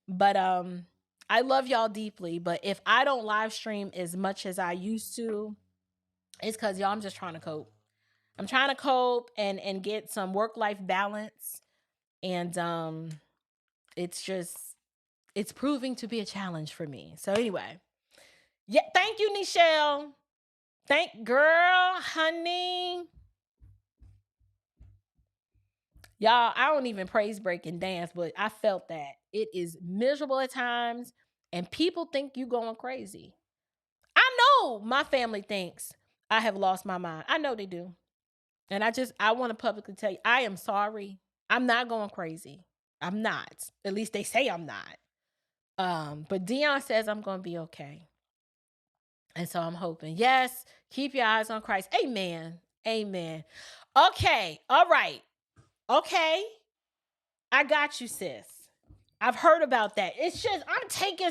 But I love y'all deeply, but if I don't live stream as much as I used to, it's because y'all, I'm just trying to cope. I'm trying to cope and get some work-life balance, and it's proving to be a challenge for me. So anyway, yeah, thank you, Nichelle. Girl, honey. Y'all, I don't even praise break and dance, but I felt that. It is miserable at times, and people think you going crazy. I know my family thinks I have lost my mind. I know they do. And I want to publicly tell you, I am sorry. I'm not going crazy. I'm not. At least they say I'm not. But Dion says I'm going to be okay. And so I'm hoping. Yes, keep your eyes on Christ. Amen. Okay. All right. Okay. I got you, sis. I've heard about that. It's just, I'm taking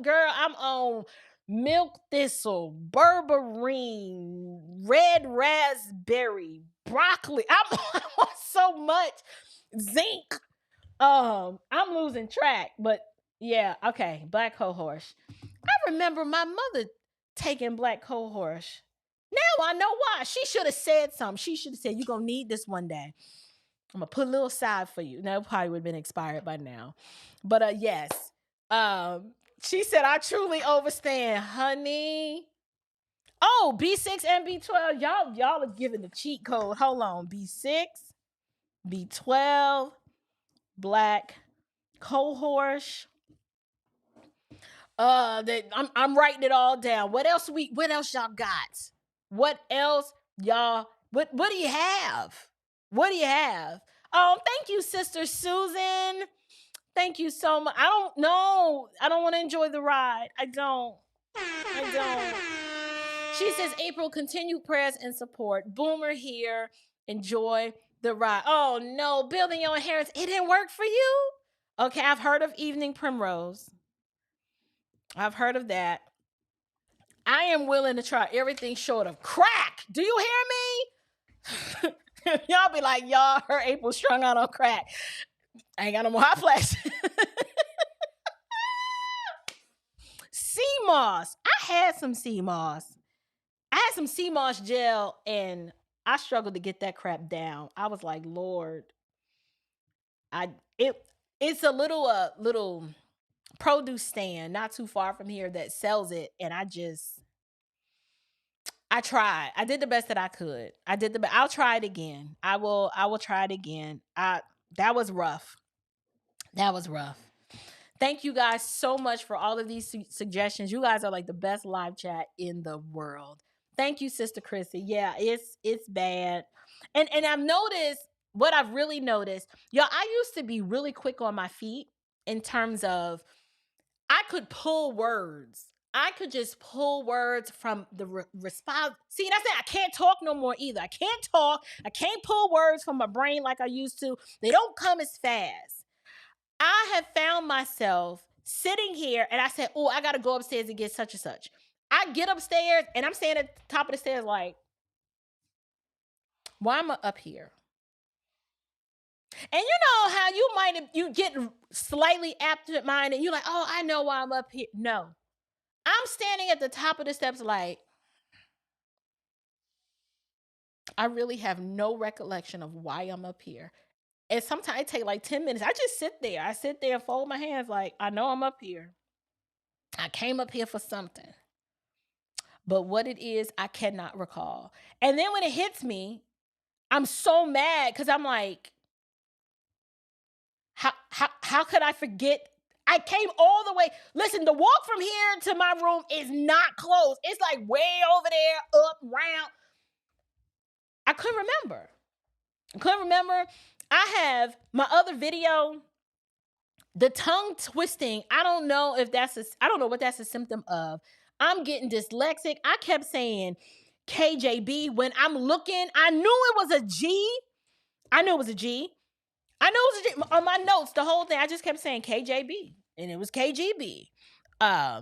girl, I'm on milk thistle, berberine, red raspberry, broccoli. I'm on so much zinc. I'm losing track, but yeah. Okay. Black cohorse. I remember my mother taking black cohorse. Now I know why. She should have said something. She should have said, you're going to need this one day. I'm going to put a little aside for you. Now, it probably would have been expired by now. But yes. She said, I truly overstand, honey. Oh, B6 and B12. Y'all are giving the cheat code. Hold on. B6, B12, black cohorse. I'm writing it all down. What else y'all got? What else y'all? What do you have? What do you have? Oh, thank you, Sister Susan. Thank you so much. I don't know. I don't want to enjoy the ride. I don't. She says, April, continue prayers and support. Boomer here. Enjoy the ride. Oh no, building your inheritance. It didn't work for you? Okay, I've heard of Evening Primrose. I've heard of that. I am willing to try everything short of crack. Do you hear me? Y'all be like, y'all, her April strung out on crack. I ain't got no more hot flash. Sea moss. I had some sea moss. I had some sea moss gel, and I struggled to get that crap down. I was like, Lord, it's a little produce stand not too far from here that sells it, and I tried. I did the best that I could. I'll try it again. I will try it again. That was rough. Thank you guys so much for all of these suggestions. You guys are like the best live chat in the world. Thank you, Sister Chrissy. Yeah, it's bad. And I've noticed, what I've really noticed, y'all, I used to be really quick on my feet in terms of I could pull words. I could just pull words from the response. See, that's it. I can't talk no more either. I can't talk. I can't pull words from my brain like I used to. They don't come as fast. I have found myself sitting here and I said, oh, I got to go upstairs and get such and such. I get upstairs and I'm standing at the top of the stairs like, why am I up here? And you know how you get slightly absent-minded and you're like, oh, I know why I'm up here. No. I'm standing at the top of the steps like, I really have no recollection of why I'm up here. And sometimes it takes like 10 minutes. I just sit there. I sit there and fold my hands like, I know I'm up here. I came up here for something. But what it is, I cannot recall. And then when it hits me, I'm so mad because I'm like, how could I forget? I came all the way. Listen, the walk from here to my room is not close. It's like way over there, up, round. I couldn't remember. I have my other video, the tongue twisting. I don't know what that's a symptom of. I'm getting dyslexic. I kept saying KJB when I'm looking. I knew it was a G. On my notes, the whole thing, I just kept saying KJB, and it was KGB. I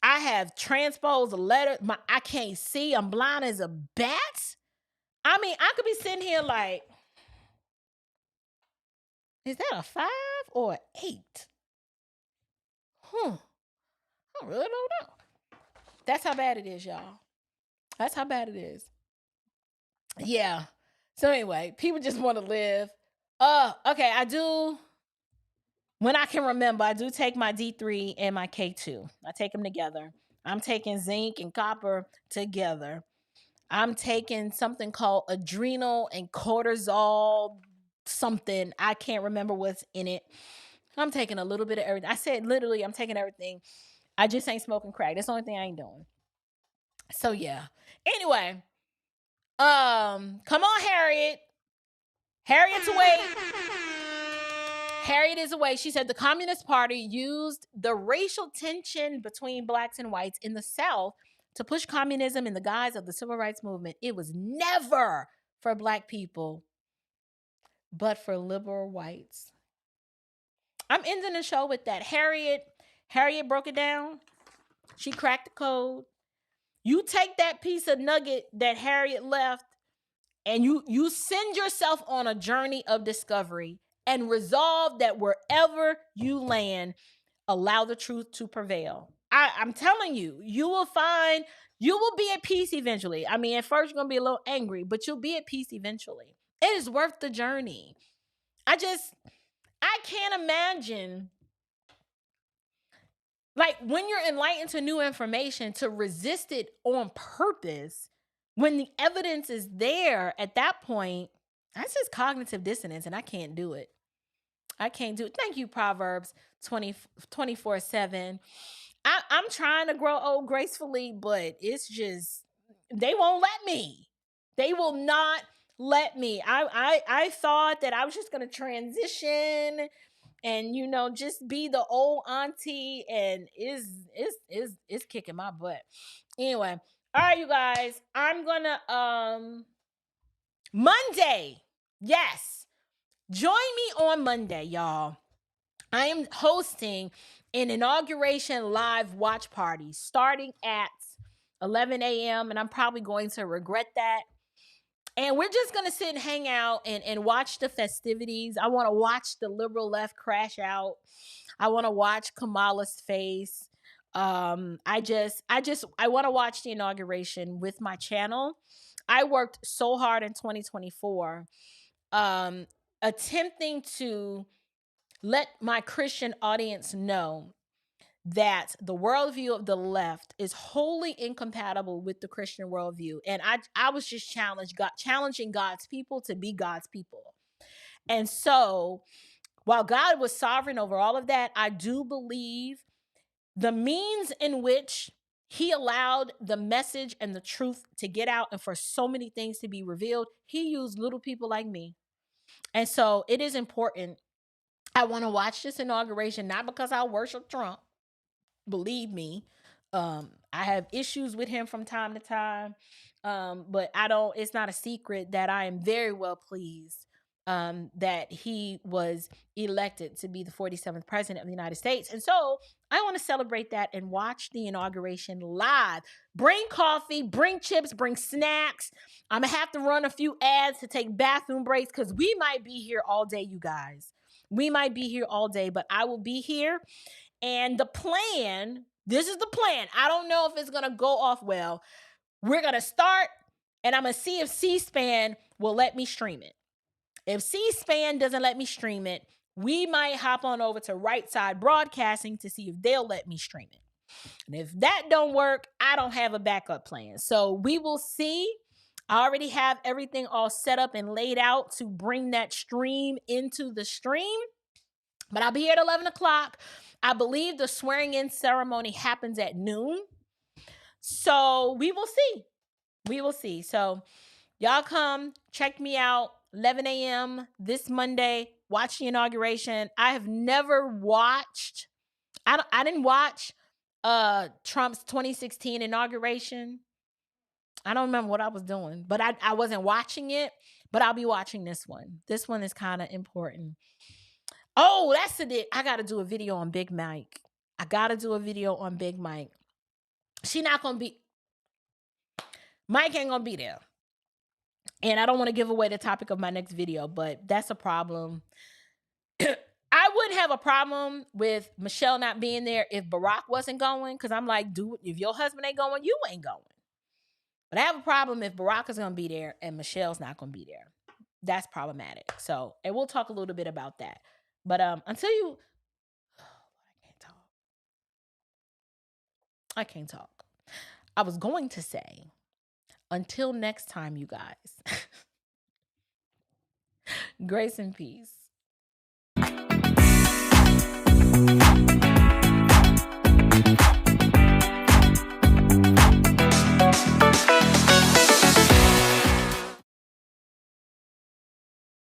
have transposed a letter. I can't see. I'm blind as a bat. I mean, I could be sitting here like, is that a 5 or an 8? I really don't know. That's how bad it is, y'all. That's how bad it is. Yeah. So anyway, people just want to live. Okay, I do. When I can remember, I do take my D3 and my K2. I take them together. I'm taking zinc and copper together. I'm taking something called adrenal and cortisol something. I can't remember what's in it. I'm taking a little bit of everything. I said literally, I'm taking everything. I just ain't smoking crack. That's the only thing I ain't doing. So yeah. Anyway, come on, Harriet. Harriet's away. Harriet is away. She said the Communist Party used the racial tension between blacks and whites in the South to push communism in the guise of the civil rights movement. It was never for black people, but for liberal whites. I'm ending the show with that. Harriet broke it down. She cracked the code. You take that piece of nugget that Harriet left, and you send yourself on a journey of discovery and resolve that wherever you land, allow the truth to prevail. I'm telling you, you will be at peace eventually. I mean, at first you're going to be a little angry, but you'll be at peace eventually. It is worth the journey. I can't imagine, like, when you're enlightened to new information, to resist it on purpose when the evidence is there. At that point, that's just cognitive dissonance, and I can't do it. Thank you, Proverbs 24/7. I'm trying to grow old gracefully, but it's just, they won't let me. They will not let me. I thought that I was just going to transition and, just be the old auntie, and it's kicking my butt. Anyway, all right, you guys, I'm gonna, Monday. Yes. Join me on Monday, y'all. I am hosting an inauguration live watch party starting at 11 a.m. and I'm probably going to regret that. And we're just going to sit and hang out and watch the festivities. I want to watch the liberal left crash out. I want to watch Kamala's face. I want to watch the inauguration with my channel. I worked so hard in 2024, attempting to let my Christian audience know that the worldview of the left is wholly incompatible with the Christian worldview. And I was just challenging God's people to be God's people. And so while God was sovereign over all of that, I do believe the means in which he allowed the message and the truth to get out and for so many things to be revealed, he used little people like me. And so it is important. I want to watch this inauguration, not because I worship Trump. Believe me, I have issues with him from time to time, but it's not a secret that I am very well pleased that he was elected to be the 47th president of the United States. And so I want to celebrate that and watch the inauguration live. Bring coffee, bring chips, bring snacks. I'm going to have to run a few ads to take bathroom breaks because we might be here all day, you guys. We might be here all day, but I will be here. And this is the plan. I don't know if it's going to go off well. We're going to start, and I'm going to see if C-SPAN will let me stream it. If C-SPAN doesn't let me stream it, we might hop on over to Right Side Broadcasting to see if they'll let me stream it. And if that don't work, I don't have a backup plan. So we will see. I already have everything all set up and laid out to bring that stream into the stream. But I'll be here at 11 o'clock. I believe the swearing-in ceremony happens at noon. So we will see. We will see. So y'all come, check me out, 11 a.m. this Monday, watch the inauguration. I have never watched, I didn't watch Trump's 2016 inauguration. I don't remember what I was doing, but I wasn't watching it, but I'll be watching this one. This one is kind of important. Oh, that's it. I got to do a video on Big Mike. She not going to be, Mike ain't going to be there. And I don't want to give away the topic of my next video, but that's a problem. I wouldn't have a problem with Michelle not being there if Barack wasn't going, because I'm like, dude, if your husband ain't going, you ain't going. But I have a problem if Barack is going to be there and Michelle's not going to be there. That's problematic. So, and we'll talk a little bit about that. But until you, I can't talk. I was going to say, until next time, you guys. Grace and peace.